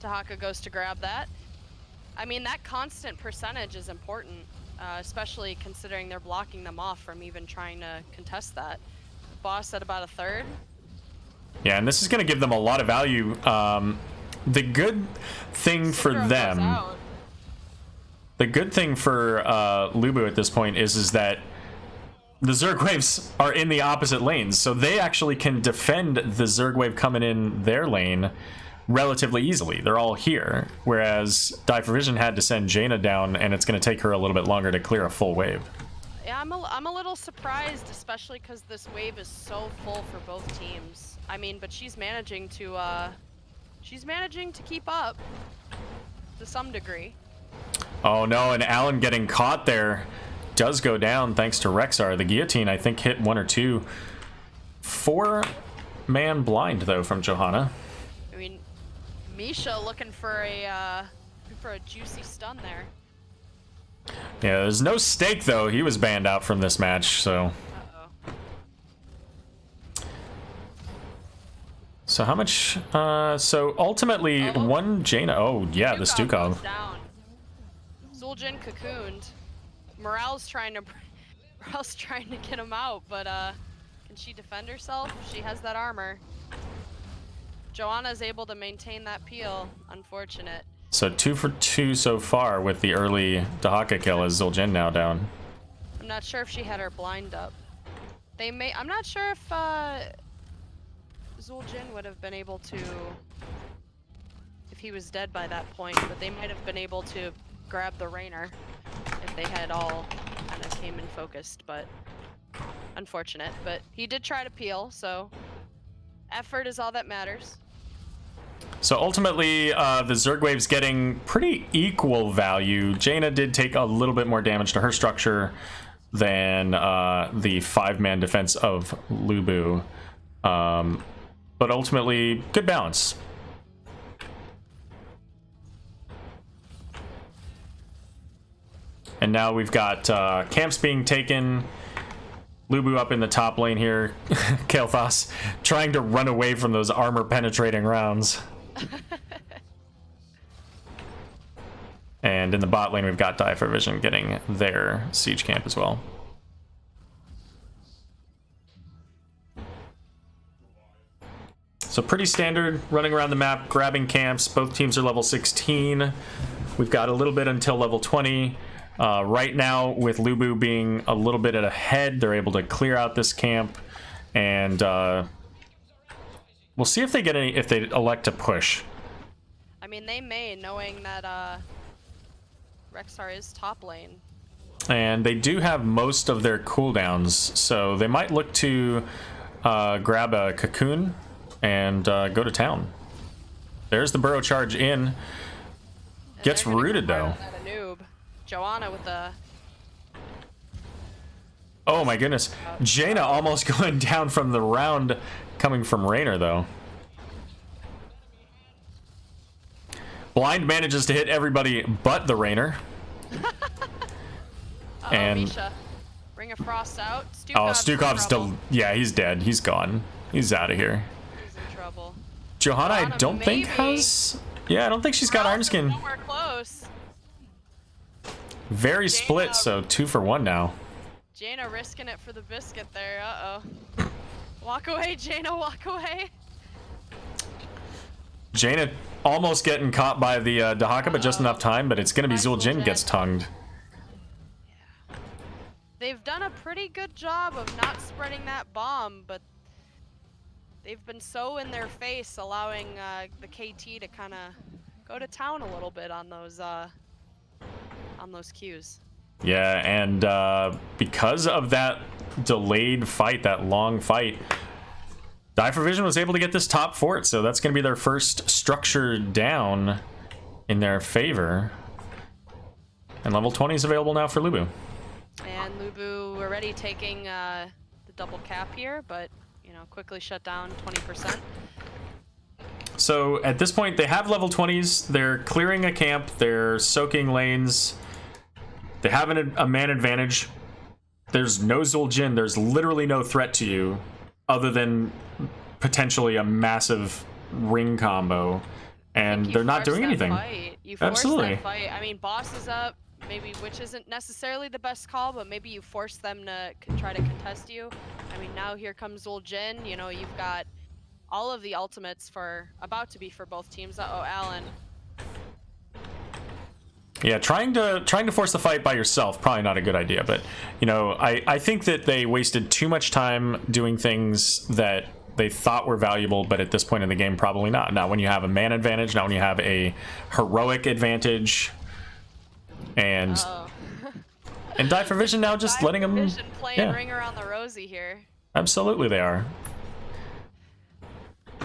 F: Dahaka goes to grab that. I mean, that constant percentage is important, especially considering they're blocking them off from even trying to contest that. Boss at about a third.
E: Yeah, and this is going to give them a lot of value. The good thing for them, the good thing for LuBu at this point is that the Zerg waves are in the opposite lanes, so they actually can defend the Zerg wave coming in their lane relatively easily. They're all here, whereas Division had to send Jaina down, and it's going to take her a little bit longer to clear a full wave.
F: Yeah, I'm a little surprised, especially because this wave is so full for both teams. I mean, but she's managing to keep up to some degree. Oh
E: no, and Alan getting caught there does go down thanks to Rexar. The guillotine, I think, hit 1 or 2. 4-man blind though from Johanna.
F: I mean, Misha looking for a juicy stun there.
E: Yeah, there's no stake though. He was banned out from this match, so. So how much? So ultimately, one Jaina. Oh yeah, the Stukov.
F: Zul'jin cocooned. Morale's trying to get him out, but can she defend herself? She has that armor. Joanna's able to maintain that peel. Unfortunate.
E: So 2 for 2 so far with the early Dahaka kill as Zul'jin now down.
F: I'm not sure if she had her blind up. I'm not sure if Zul'jin would have been able to, if he was dead by that point, but they might have been able to grab the Rainer if they had all kind of came in focused, but unfortunate. But he did try to peel, so effort is all that matters.
E: So ultimately, the Zerg wave's getting pretty equal value. Jaina did take a little bit more damage to her structure than the 5-man defense of LuBu. But ultimately, good balance. And now we've got camps being taken. LuBu up in the top lane here. Kael'thas trying to run away from those armor-penetrating rounds. And in the bot lane, we've got Division getting their siege camp as well. So pretty standard, running around the map, grabbing camps. Both teams are level 16. We've got a little bit until level 20. Right now, with LuBu being a little bit ahead, they're able to clear out this camp, and we'll see if they get any, if they elect to push.
F: I mean, they may, knowing that Rexar is top lane.
E: And they do have most of their cooldowns, so they might look to grab a cocoon and go to town. There's the burrow charge in. Gets rooted though.
F: Joanna with the...
E: Oh my goodness. Jaina almost going down from the round coming from Rainer though. Blind manages to hit everybody but the Rainer.
F: And Misha. Ring of Frost out.
E: Stukov's still... Yeah, he's dead. He's gone. He's out of here.
F: He's in trouble.
E: Johanna, I don't think has... Yeah, I don't think she's got Iron Skin.
F: Nowhere close.
E: Very split, so 2 for 1 now.
F: Jaina risking it for the biscuit there. Uh-oh. Walk away, Jaina, walk away.
E: Jaina almost getting caught by the Dahaka, but just enough time, but it's going to be Zul'jin gets tongued.
F: Yeah. They've done a pretty good job of not spreading that bomb, but they've been so in their face, allowing the KT to kind of go to town a little bit on those Qs.
E: Yeah, and because of that delayed fight, that long fight, Die for Vision was able to get this top fort, so that's going to be their first structure down in their favor. And level 20 is available now for LuBu.
F: And LuBu already taking the double cap here, but, you know, quickly shut down 20%.
E: So at this point, they have level 20s. They're clearing a camp. They're soaking lanes. They have a man advantage. There's no Zul'jin. There's literally no threat to you other than potentially a massive ring combo. And they're not doing anything.
F: You force
E: Absolutely.
F: that fight. I mean, boss is up, maybe, which isn't necessarily the best call, but maybe you force them to try to contest you. I mean, now here comes Zul'jin. You know, you've got all of the ultimates about to be for both teams. Uh-oh, Alan.
E: Yeah, trying to force the fight by yourself, probably not a good idea. But, you know, I think that they wasted too much time doing things that they thought were valuable, but at this point in the game, probably not. Now, when you have a man advantage, now when you have a heroic advantage, and and Die for Vision now just letting them
F: playing Ring Around the Rosie here.
E: Absolutely, they are.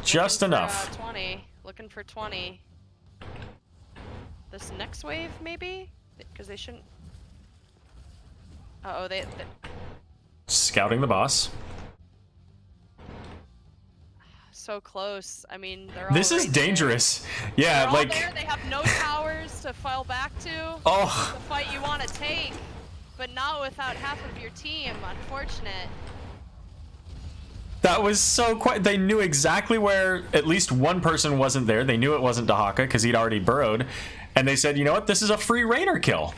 E: Just enough.
F: 20. Looking for 20. This next wave, maybe? Because they shouldn't... Uh-oh, they...
E: Scouting the boss.
F: So close. I mean, they're all
E: This is
F: right
E: dangerous.
F: There.
E: Yeah,
F: they're
E: like...
F: all there. They have no towers to fall back to.
E: Oh.
F: The fight you want to take, but not without half of your team. Unfortunate.
E: That was so quite. They knew exactly where at least one person wasn't there. They knew it wasn't Dahaka because he'd already burrowed. And they said, you know what? This is a free Rainer kill.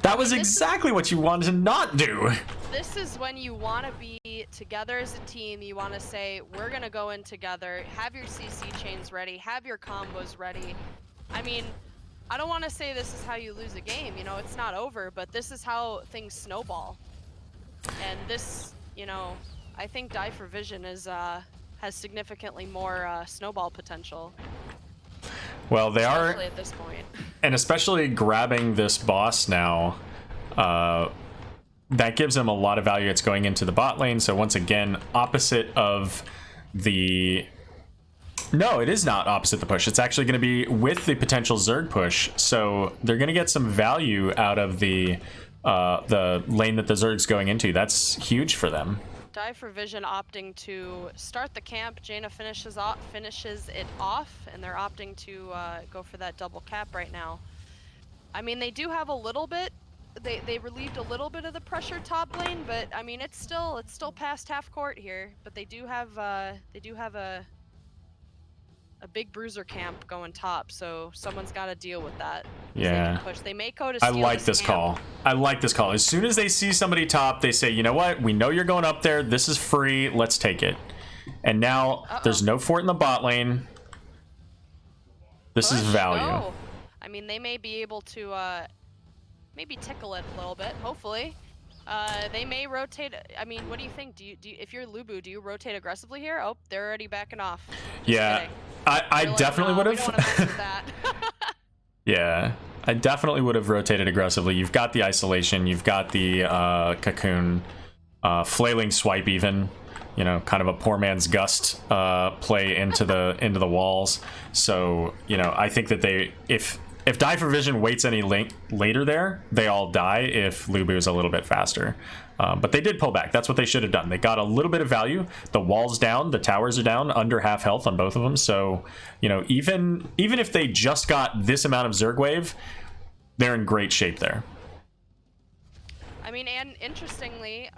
E: That was exactly what you wanted to not do.
F: This is when you want to be together as a team. You want to say, we're going to go in together. Have your CC chains ready. Have your combos ready. I mean, I don't want to say this is how you lose a game. You know, it's not over. But this is how things snowball. And this, you know... I think Die for Vision has significantly more snowball potential.
E: Well, they are
F: at this point,
E: and especially grabbing this boss now. That gives them a lot of value. It's going into the bot lane. So once again, opposite of the. No, it is not opposite the push. It's actually going to be with the potential Zerg push. So they're going to get some value out of the lane that the Zerg's going into. That's huge for them.
F: Die for Vision opting to start the camp. Jaina finishes it off, and they're opting to go for that double cap right now. I mean, they do have a little bit. They relieved a little bit of the pressure top lane, but I mean, it's still past half court here. But they do have a big bruiser camp going top, so someone's got to deal with that.
E: Yeah.
F: They may go to
E: I like this call. I like this call. As soon as they see somebody top, they say, you know what? We know you're going up there. This is free. Let's take it. And now there's no fort in the bot lane. This is value.
F: Oh. I mean, they may be able to maybe tickle it a little bit, hopefully. They may rotate. I mean, what do you think? Do you if you're LuBu, do you rotate aggressively here? Oh, they're already backing off. Just
E: yeah.
F: kidding.
E: I definitely would have. Yeah, I definitely would have rotated aggressively. You've got the isolation, you've got the cocoon, flailing swipe, even, you know, kind of a poor man's gust play into the walls. So, you know, I think that if Die for Vision waits any later there, they all die if LuBu is a little bit faster. But they did pull back. That's what they should have done. They got a little bit of value. The wall's down. The towers are down. Under half health on both of them. So, you know, even if they just got this amount of Zerg wave, they're in great shape there.
F: I mean, and interestingly,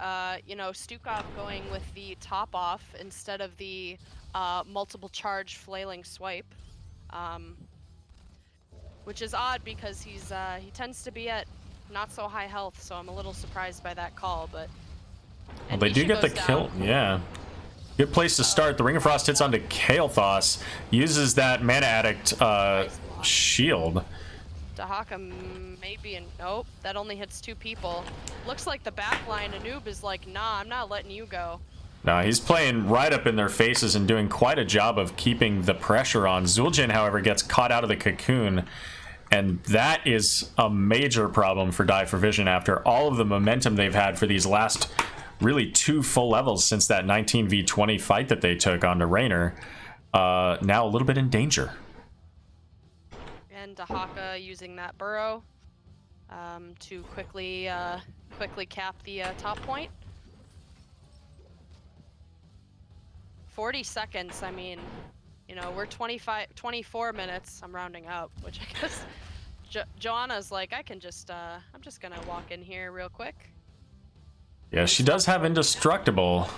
F: you know, Stukov going with the top off instead of the multiple charge flailing swipe. Which is odd because he tends to be at not so high health, so I'm a little surprised by that call, but...
E: Well, they do get the kill, yeah. Good place to start. The Ring of Frost hits onto Kael'thas, uses that Mana Addict shield.
F: Dahaka may be in... Nope, that only hits 2 people. Looks like the backline, Anub is like, nah, I'm not letting you go.
E: No, he's playing right up in their faces and doing quite a job of keeping the pressure on. Zul'jin, however, gets caught out of the cocoon, and that is a major problem for Die for Vision after all of the momentum they've had for these last really 2 full levels since that 19v20 fight that they took onto Raynor. Now a little bit in danger.
F: And Dahaka using that burrow to quickly cap the top point. 40 seconds, I mean, you know, we're 24 minutes, I'm rounding up, which I guess Joanna's like, I'm just gonna walk in here real quick.
E: Yeah, she does have Indestructible,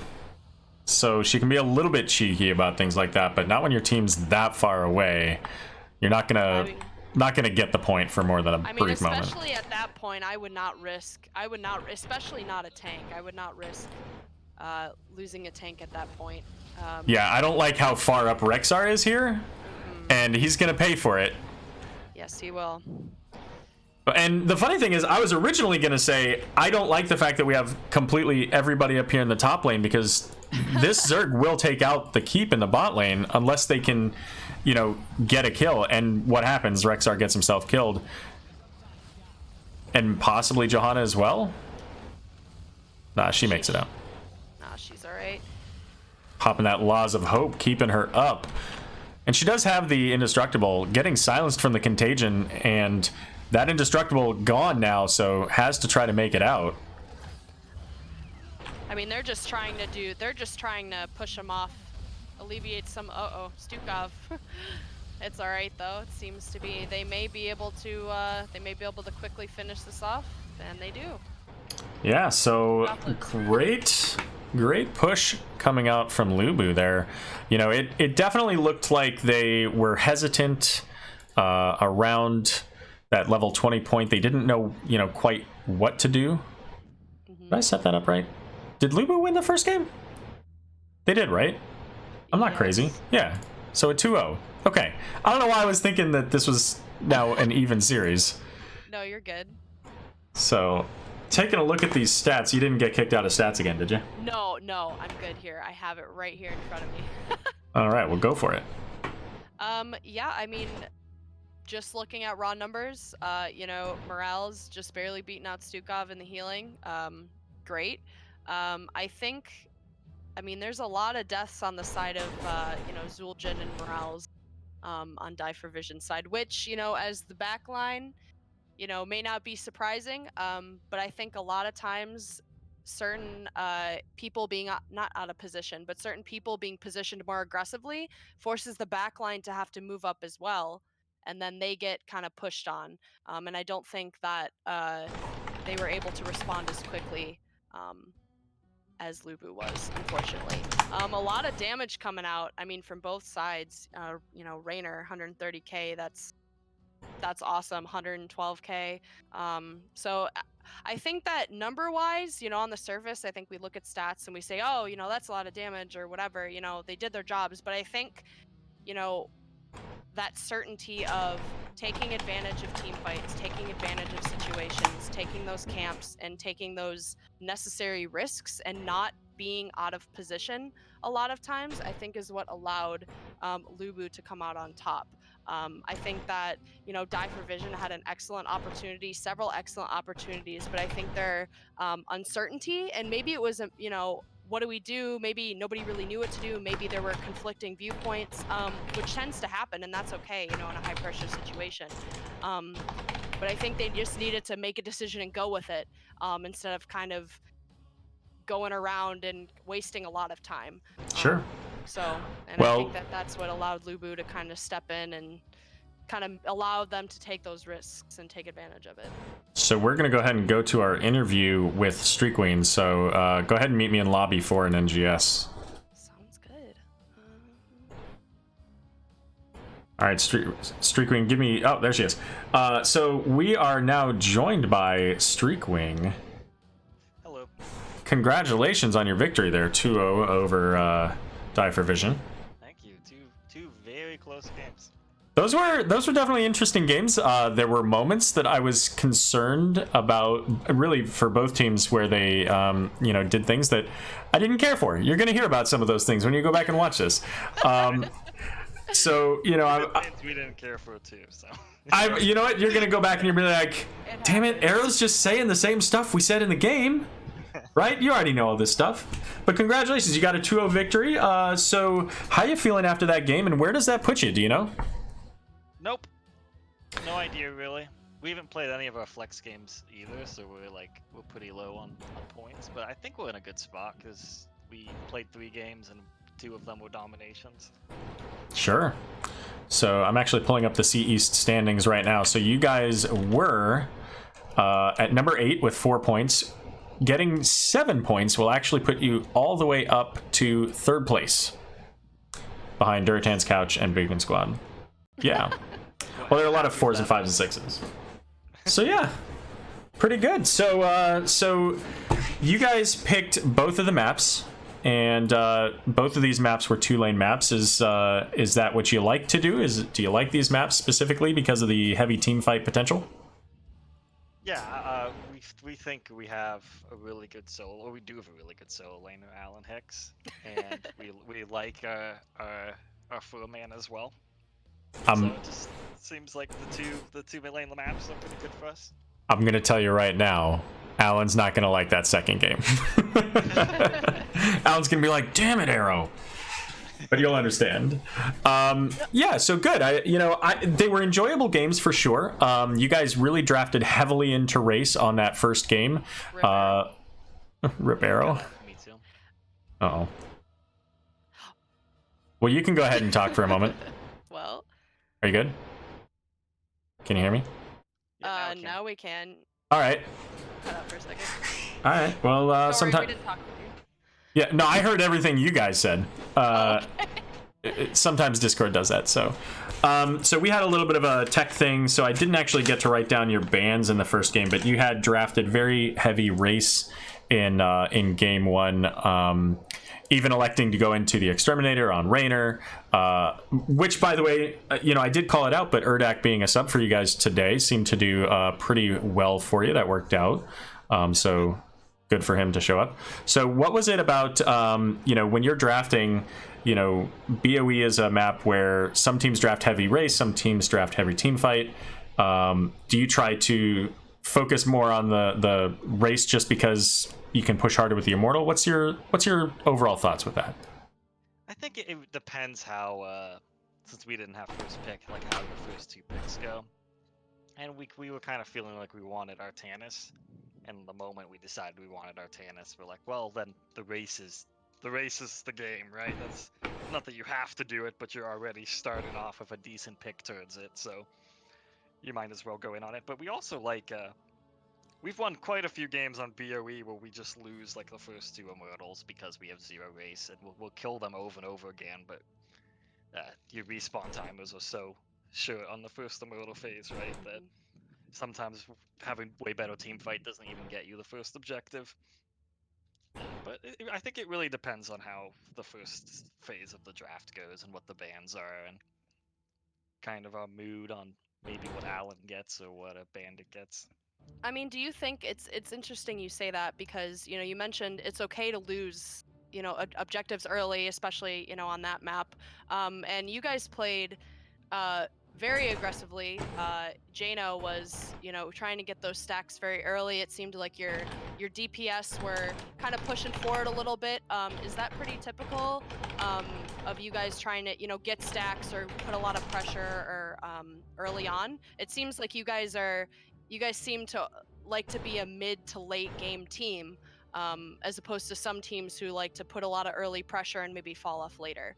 E: so she can be a little bit cheeky about things like that, but not when your team's that far away. You're not gonna get the point for more than a brief moment.
F: Especially at that point, I would not, especially not a tank, I would not risk losing a tank at that point.
E: Yeah, I don't like how far up Rexar is here, and he's gonna pay for it.
F: Yes, he will.
E: And the funny thing is, I was originally gonna say I don't like the fact that we have completely everybody up here in the top lane, because this Zerg will take out the keep in the bot lane unless they can, you know, get a kill. And what happens? Rexar gets himself killed, and possibly Johanna as well. Nah, she makes it out.
F: Nah, she's all right.
E: Popping that Laws of Hope, keeping her up. And she does have the Indestructible, getting silenced from the Contagion, and that Indestructible gone now, so has to try to make it out.
F: I mean, they're just trying to push him off, alleviate some, Stukov. It's all right though, it seems to be, they may be able to quickly finish this off, and they do.
E: Yeah, so great push coming out from LuBu there. You know, it definitely looked like they were hesitant around that level 20 point. They didn't know, you know, quite what to do. Did I set that up right? Did LuBu win the first game? They did, right? I'm not crazy. Yeah, so a 2-0. Okay, I don't know why I was thinking that this was now an even series.
F: No, you're good.
E: So, taking a look at these stats, you didn't get kicked out of stats again, did you?
F: No, I'm good here. I have it right here in front of me.
E: All right, well, go for it.
F: Yeah, I mean, just looking at raw numbers, you know, Morale's just barely beating out Stukov in the healing. Great. I think, I mean, there's a lot of deaths on the side of, you know, Zul'jin and Morale's on Die for Vision side, which, you know, as the backline, you know, may not be surprising, but I think a lot of times certain people being not out of position, but certain people being positioned more aggressively forces the backline to have to move up as well, and then they get kind of pushed on. And I don't think that they were able to respond as quickly as LuBu was, unfortunately. A lot of damage coming out, I mean, from both sides. You know, Raynor, 130k, that's awesome. 112k. So I think that number-wise, you know, on the surface, I think we look at stats and we say, oh, you know, that's a lot of damage or whatever. You know, they did their jobs. But I think, you know, that certainty of taking advantage of team fights, taking advantage of situations, taking those camps, and taking those necessary risks and not being out of position a lot of times, I think is what allowed LuBu to come out on top. I think that, you know, Die for Vision had an excellent opportunity, several excellent opportunities, but I think their uncertainty, and maybe it was, you know, what do we do? Maybe nobody really knew what to do. Maybe there were conflicting viewpoints, which tends to happen, and that's okay, you know, in a high pressure situation. But I think they just needed to make a decision and go with it, instead of kind of going around and wasting a lot of time.
E: Sure.
F: I think that that's what allowed LuBu to kind of step in and kind of allow them to take those risks and take advantage of it.
E: So we're going to go ahead and go to our interview with Streakween. So go ahead and meet me in lobby for an NGS.
F: Sounds good.
E: All right, Streakwing, give me... Oh, there she is. So we are now joined by Streakwing.
D: Hello.
E: Congratulations on your victory there, 2-0 over Die for Vision.
D: Thank you. Two very close games.
E: Those were definitely interesting games. There were moments that I was concerned about, really, for both teams, where they, did things that I didn't care for. You're going to hear about some of those things when you go back and watch this. So,
D: we didn't care for it too. So.
E: You know what? You're going to go back and you're going to be like, damn it, Aero's just saying the same stuff we said in the game. Right? You already know all this stuff. But congratulations, you got a 2-0 victory. So how you feeling after that game, and where does that put you? Do you know?
D: Nope. No idea, really. We haven't played any of our flex games either, so we're pretty low on points. But I think we're in a good spot because we played 3 games and 2 of them were dominations.
E: Sure. So I'm actually pulling up the C East standings right now. So you guys were at number 8 with 4 points. Getting 7 points will actually put you all the way up to 3rd place, behind Duratan's Couch and Bigman Squad. Yeah. Well, there are a lot of 4s and 5s and 6s. So yeah, pretty good. So you guys picked both of the maps, and both of these maps were 2-lane maps. Is that what you like to do? Do you like these maps specifically because of the heavy team fight potential?
D: Yeah, we think we have a really good solo, or we do have a really good solo laner, Alan Hicks, and we like our 4-man as well. So it just seems like the two lane maps are pretty good for us.
E: I'm gonna tell you right now, Alan's not gonna like that second game. Alan's gonna be like, "Damn it, Aero!" But you'll understand. Yeah, so good. They were enjoyable games for sure. You guys really drafted heavily into race on that first game. Rip Aero.
D: Me too.
E: Uh-oh. Well, you can go ahead and talk for a moment.
F: Well.
E: Are you good? Can you hear me?
D: Yeah,
F: now we can.
E: All right.
F: Cut out for a second.
E: All right. Well,
F: Sorry,
E: sometimes.
F: we didn't talk with you.
E: Yeah, no, I heard everything you guys said. Sometimes Discord does that, so. So we had a little bit of a tech thing, so I didn't actually get to write down your bans in the first game, but you had drafted very heavy race in game 1, even electing to go into the Exterminator on Raynor, which, by the way, I did call it out, but Urdak being a sub for you guys today seemed to do pretty well for you. That worked out. So good for him to show up. So what was it about, when you're drafting, BOE is a map where some teams draft heavy race, some teams draft heavy team fight. Do you try to focus more on the race just because you can push harder with the Immortal? What's your overall thoughts with that?
D: I think it depends how, since we didn't have first pick, like how the first 2 picks go. And we were kind of feeling like we wanted Artanis. And the moment we decided we wanted Artanis, we're like, well, then the race is the game, right? That's not that you have to do it, but you're already starting off with a decent pick towards it, so you might as well go in on it. But we also we've won quite a few games on BOE where we just lose like the first 2 Immortals because we have 0 race, and we'll kill them over and over again, but your respawn timers are so short on the first Immortal phase, right, that sometimes having way better team fight doesn't even get you the first objective. But I think it really depends on how the first phase of the draft goes and what the bans are, and kind of our mood on maybe what Alan gets or what a bandit gets.
F: I mean, do you think it's interesting you say that, because you mentioned it's okay to lose objectives early, especially on that map, and you guys played very aggressively. Jano was trying to get those stacks very early. It seemed like your DPS were kind of pushing forward a little bit. Is that pretty typical of you guys trying to get stacks or put a lot of pressure or early on? It seems like you guys seem to like to be a mid to late game team, as opposed to some teams who like to put a lot of early pressure and maybe fall off later.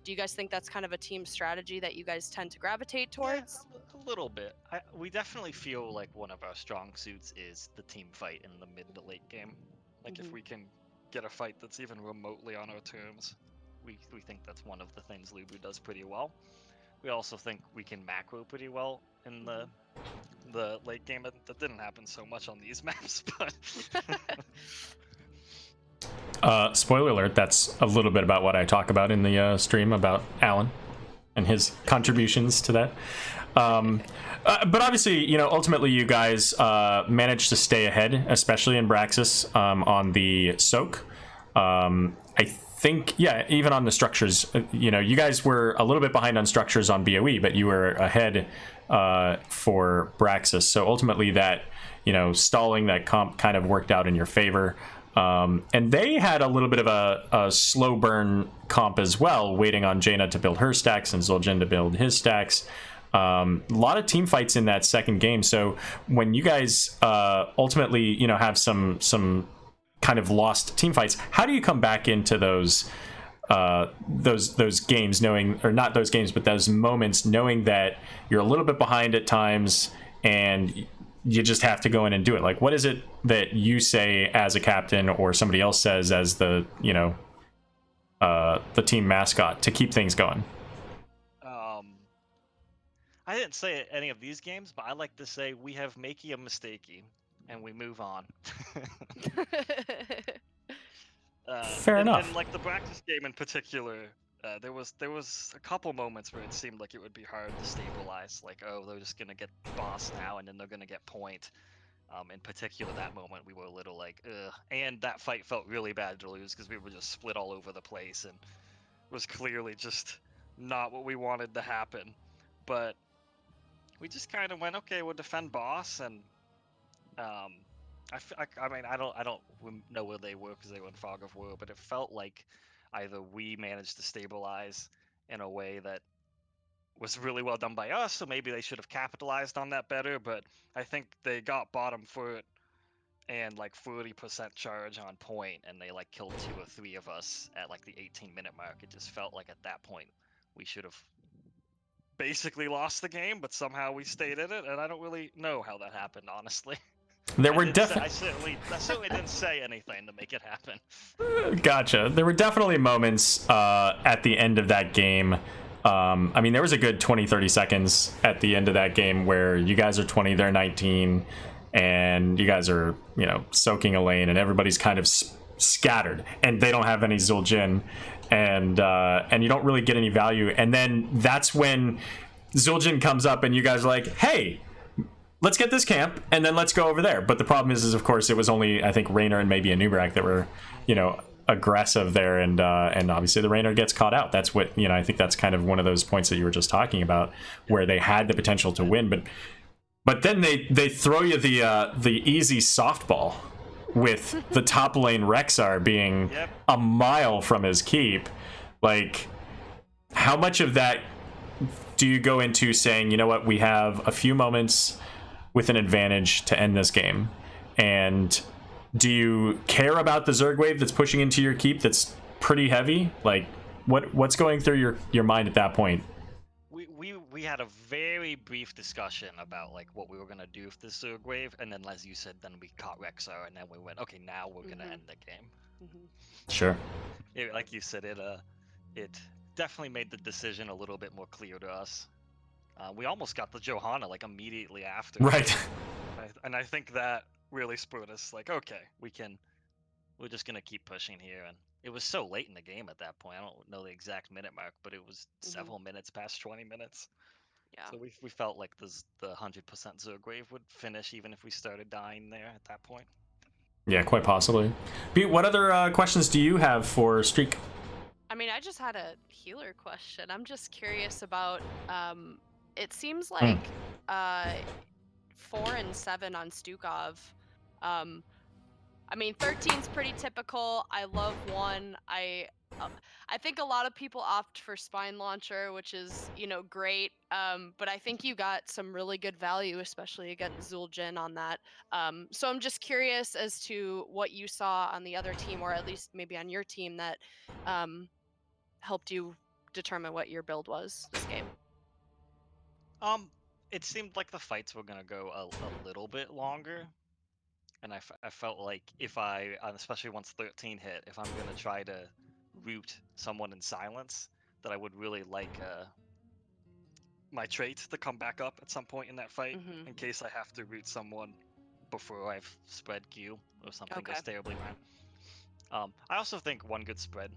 F: Do you guys think that's kind of a team strategy that you guys tend to gravitate towards?
D: Yeah, a little bit. We definitely feel like one of our strong suits is the team fight in the mid to late game. Like if we can get a fight that's even remotely on our terms, we think that's one of the things LuBu does pretty well. We also think we can macro pretty well in the late game. That didn't happen so much on these maps, but
E: spoiler alert, that's a little bit about what I talk about in the stream about Alan. and his contributions to that. But obviously, you know, ultimately you guys managed to stay ahead, especially in Braxis on the soak. I think, yeah, even on the structures, you know, you guys were a little bit behind on structures on BOE, but you were ahead for Braxis. So ultimately that, you know, stalling that comp kind of worked out in your favor. And they had a little bit of a slow burn comp as well, waiting on Jaina to build her stacks and Zul'jin to build his stacks. A lot of team fights in that second game. So when you guys ultimately, you know, have some kind of lost team fights, how do you come back into those games, knowing, or not those games, but those moments, knowing that you're a little bit behind at times and you just have to go in and do it? Like, what is it that you say as a captain, or somebody else says as the, you know, the team mascot to keep things going?
D: I didn't say any of these games, but I like to say we have makey a mistakey, and we move on.
E: Fair enough.
D: And like the practice game in particular, there was a couple moments where it seemed like it would be hard to stabilize. Like, oh, they're just gonna get boss now, and then they're gonna get point. In particular, that moment we were a little like, ugh. And that fight felt really bad to lose because we were just split all over the place and was clearly just not what we wanted to happen. But we just kind of went, okay, we'll defend boss, and I mean, I don't know where they were because they were in Fog of War, but it felt like either we managed to stabilize in a way that was really well done by us, so maybe they should have capitalized on that better, but I think they got bottom foot and like 40% charge on point, and they like killed 2 or 3 of us at like the 18-minute mark. It just felt like at that point we should have basically lost the game, but somehow we stayed in it, and I don't really know how that happened, honestly.
E: There were
D: I
E: definitely
D: certainly didn't say anything to make it happen.
E: Gotcha. There were definitely moments at the end of that game. I mean, there was a good 20-30 seconds at the end of that game where you guys are 20, they're 19, and you guys are, you know, soaking a lane, and everybody's kind of scattered, and they don't have any Zul'jin, and you don't really get any value. And then that's when Zul'jin comes up, and you guys are like, hey, let's get this camp, and then let's go over there. But the problem is of course, it was only, I think, Raynor and maybe a Nubrak that were, you know, aggressive there, and obviously the Raynor gets caught out. That's what, you know, I think that's kind of one of those points that you were just talking about, where they had the potential to win, but then they throw you the easy softball with the top lane Rexar being a mile from his keep. Like, how much of that do you go into saying, you know what, we have a few moments with an advantage to end this game? And do you care about the Zerg wave that's pushing into your keep that's pretty heavy? Like, what's going through your mind at that point?
D: We had a very brief discussion about like what we were gonna do with this Zerg wave, and then as you said, then we caught Rexar, and then we went, okay, now we're gonna end the game.
E: Sure.
D: Like you said, it definitely made the decision a little bit more clear to us. We almost got the Johanna like immediately after.
E: Right.
D: And I think that really spurred us, like, okay, we're just gonna keep pushing here. And it was so late in the game at that point. I don't know the exact minute mark, but it was several minutes past 20 minutes.
F: Yeah.
D: So we felt like the 100% Zerg wave would finish even if we started dying there at that point.
E: Yeah, quite possibly. Pete, what other questions do you have for Streak?
F: I mean, I just had a healer question. I'm just curious about, it seems like 4 and 7 on Stukov. I mean, 13's pretty typical. I love 1. I think a lot of people opt for Spine Launcher, which is, you know, great. But I think you got some really good value, especially against Zul'jin on that. So I'm just curious as to what you saw on the other team, or at least maybe on your team, that helped you determine what your build was this game.
D: It seemed like the fights were gonna go a little bit longer. And I felt like if especially once 13 hit, if I'm going to try to root someone in silence, that I would really like my trait to come back up at some point in that fight, in case I have to root someone before I've spread Q or something goes terribly wrong. I also think one good spread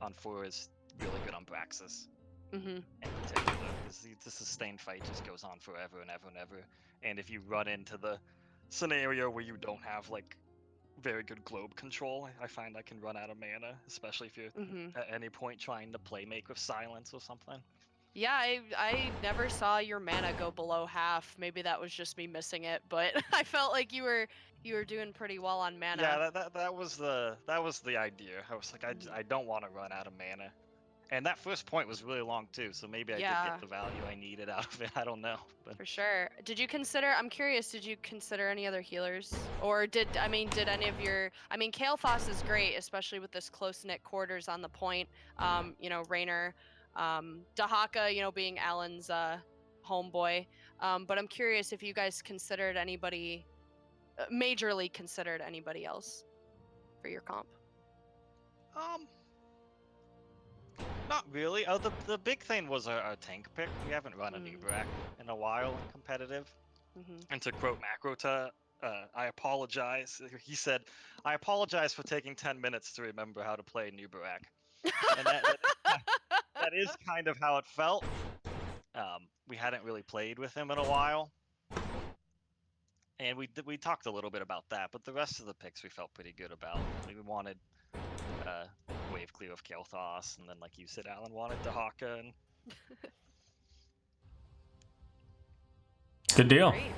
D: on 4 is really good on Braxis.
F: Mm-hmm.
D: in particular, because the sustained fight just goes on forever and ever and ever. And if you run into the scenario where you don't have like very good globe control, I find I can run out of mana, especially if you're
F: Mm-hmm.
D: at any point trying to play make with silence or something.
F: Yeah, I never saw your mana go below half. Maybe that was just me missing it, but I felt like you were doing pretty well on mana.
D: Yeah, that was the idea. I was like, I don't want to run out of mana. And that first point was really long too, so maybe I did
F: Yeah.
D: get the value I needed out of it. I don't know. But
F: For sure. Did you consider, I'm curious, did you consider any other healers? Or did any of your, Kael'thas is great, especially with this close-knit quarters on the point. You know, Raynor, Dahaka, you know, being Alan's homeboy. But I'm curious if you guys considered anybody, majorly considered anybody else for your comp.
D: Not really. Oh, the big thing was our tank pick. We haven't run a Nubrak in a while in competitive. And to quote Macrota, I apologize. He said, "I apologize for taking 10 minutes to remember how to play Nubrak." And that is kind of how it felt. We hadn't really played with him in a while, and we talked a little bit about that. But the rest of the picks we felt pretty good about. We wanted wave clear of Kael'thas, and then like you said, Alan wanted Dahaka. And
E: Good deal.
F: Great.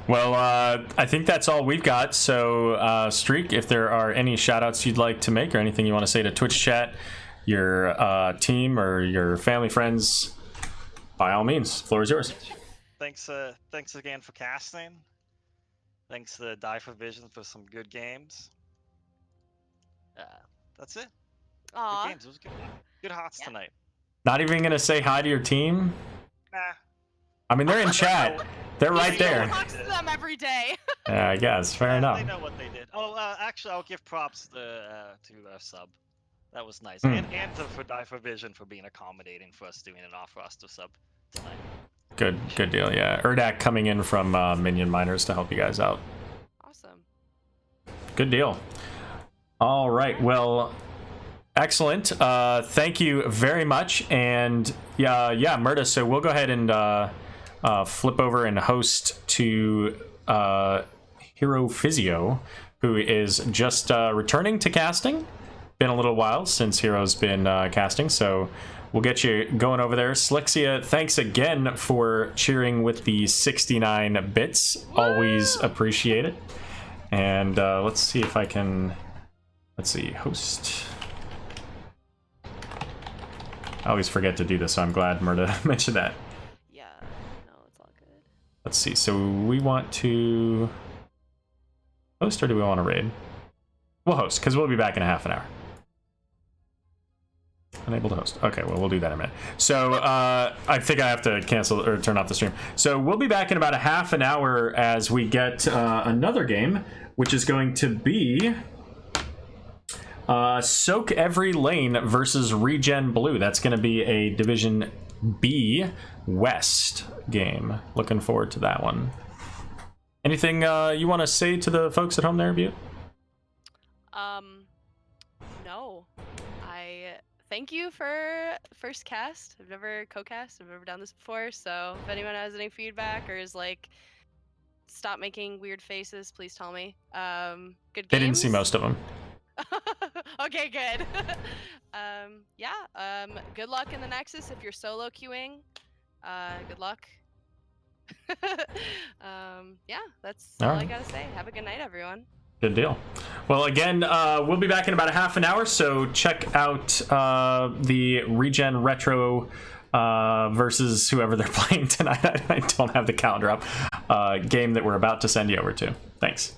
E: Well, I think that's all we've got. So, Streak, if there are any shout-outs you'd like to make or anything you want to say to Twitch chat, your team or your family, friends, by all means, floor is yours.
D: Thanks again for casting. Thanks to Die for Vision for some good games. That's it.
F: Aw.
D: Good games. It was good hots tonight.
E: Not even going to say hi to your team?
D: Nah.
E: I mean, they're in chat. They're right there.
F: Talks to them every day.
E: Yeah, I guess. Fair enough.
D: They know what they did. Oh, actually, I'll give props to sub. That was nice. And for Die for Vision for being accommodating for us doing an off-roster sub tonight.
E: Good deal, yeah. Urdak coming in from Minion Miners to help you guys out.
F: Awesome.
E: Good deal. All right, well, excellent. Thank you very much. And yeah, Murda, so we'll go ahead and flip over and host to Hero Physio, who is just returning to casting. Been a little while since Hero's been casting, so we'll get you going over there. Slixia, thanks again for cheering with the 69 bits. Woo! Always appreciate it. And let's see if I can... Let's see, host. I always forget to do this, so I'm glad Murda mentioned that.
F: Yeah, no, it's all good.
E: Let's see, so we want to host or do we want to raid? We'll host, because we'll be back in a half an hour. Unable to host. Okay, well, we'll do that in a minute. So I think I have to cancel or turn off the stream. So we'll be back in about a half an hour as we get another game, which is going to be Soak Every Lane versus Regen Blue. That's going to be a Division B West game. Looking forward to that one. Anything you want to say to the folks at home there, Butte?
F: No. Thank you for first cast. I've never co-cast. I've never done this before. So if anyone has any feedback or is like, stop making weird faces, please tell me. Good games.
E: They didn't see most of them.
F: Okay, good. Good luck in the Nexus if you're solo queuing. Good luck. That's all I gotta say. Have a good night, everyone.
E: Good deal. Well, again, we'll be back in about a half an hour, so check out the Regen Retro versus whoever they're playing tonight. I don't have the calendar up. Game that we're about to send you over to. Thanks.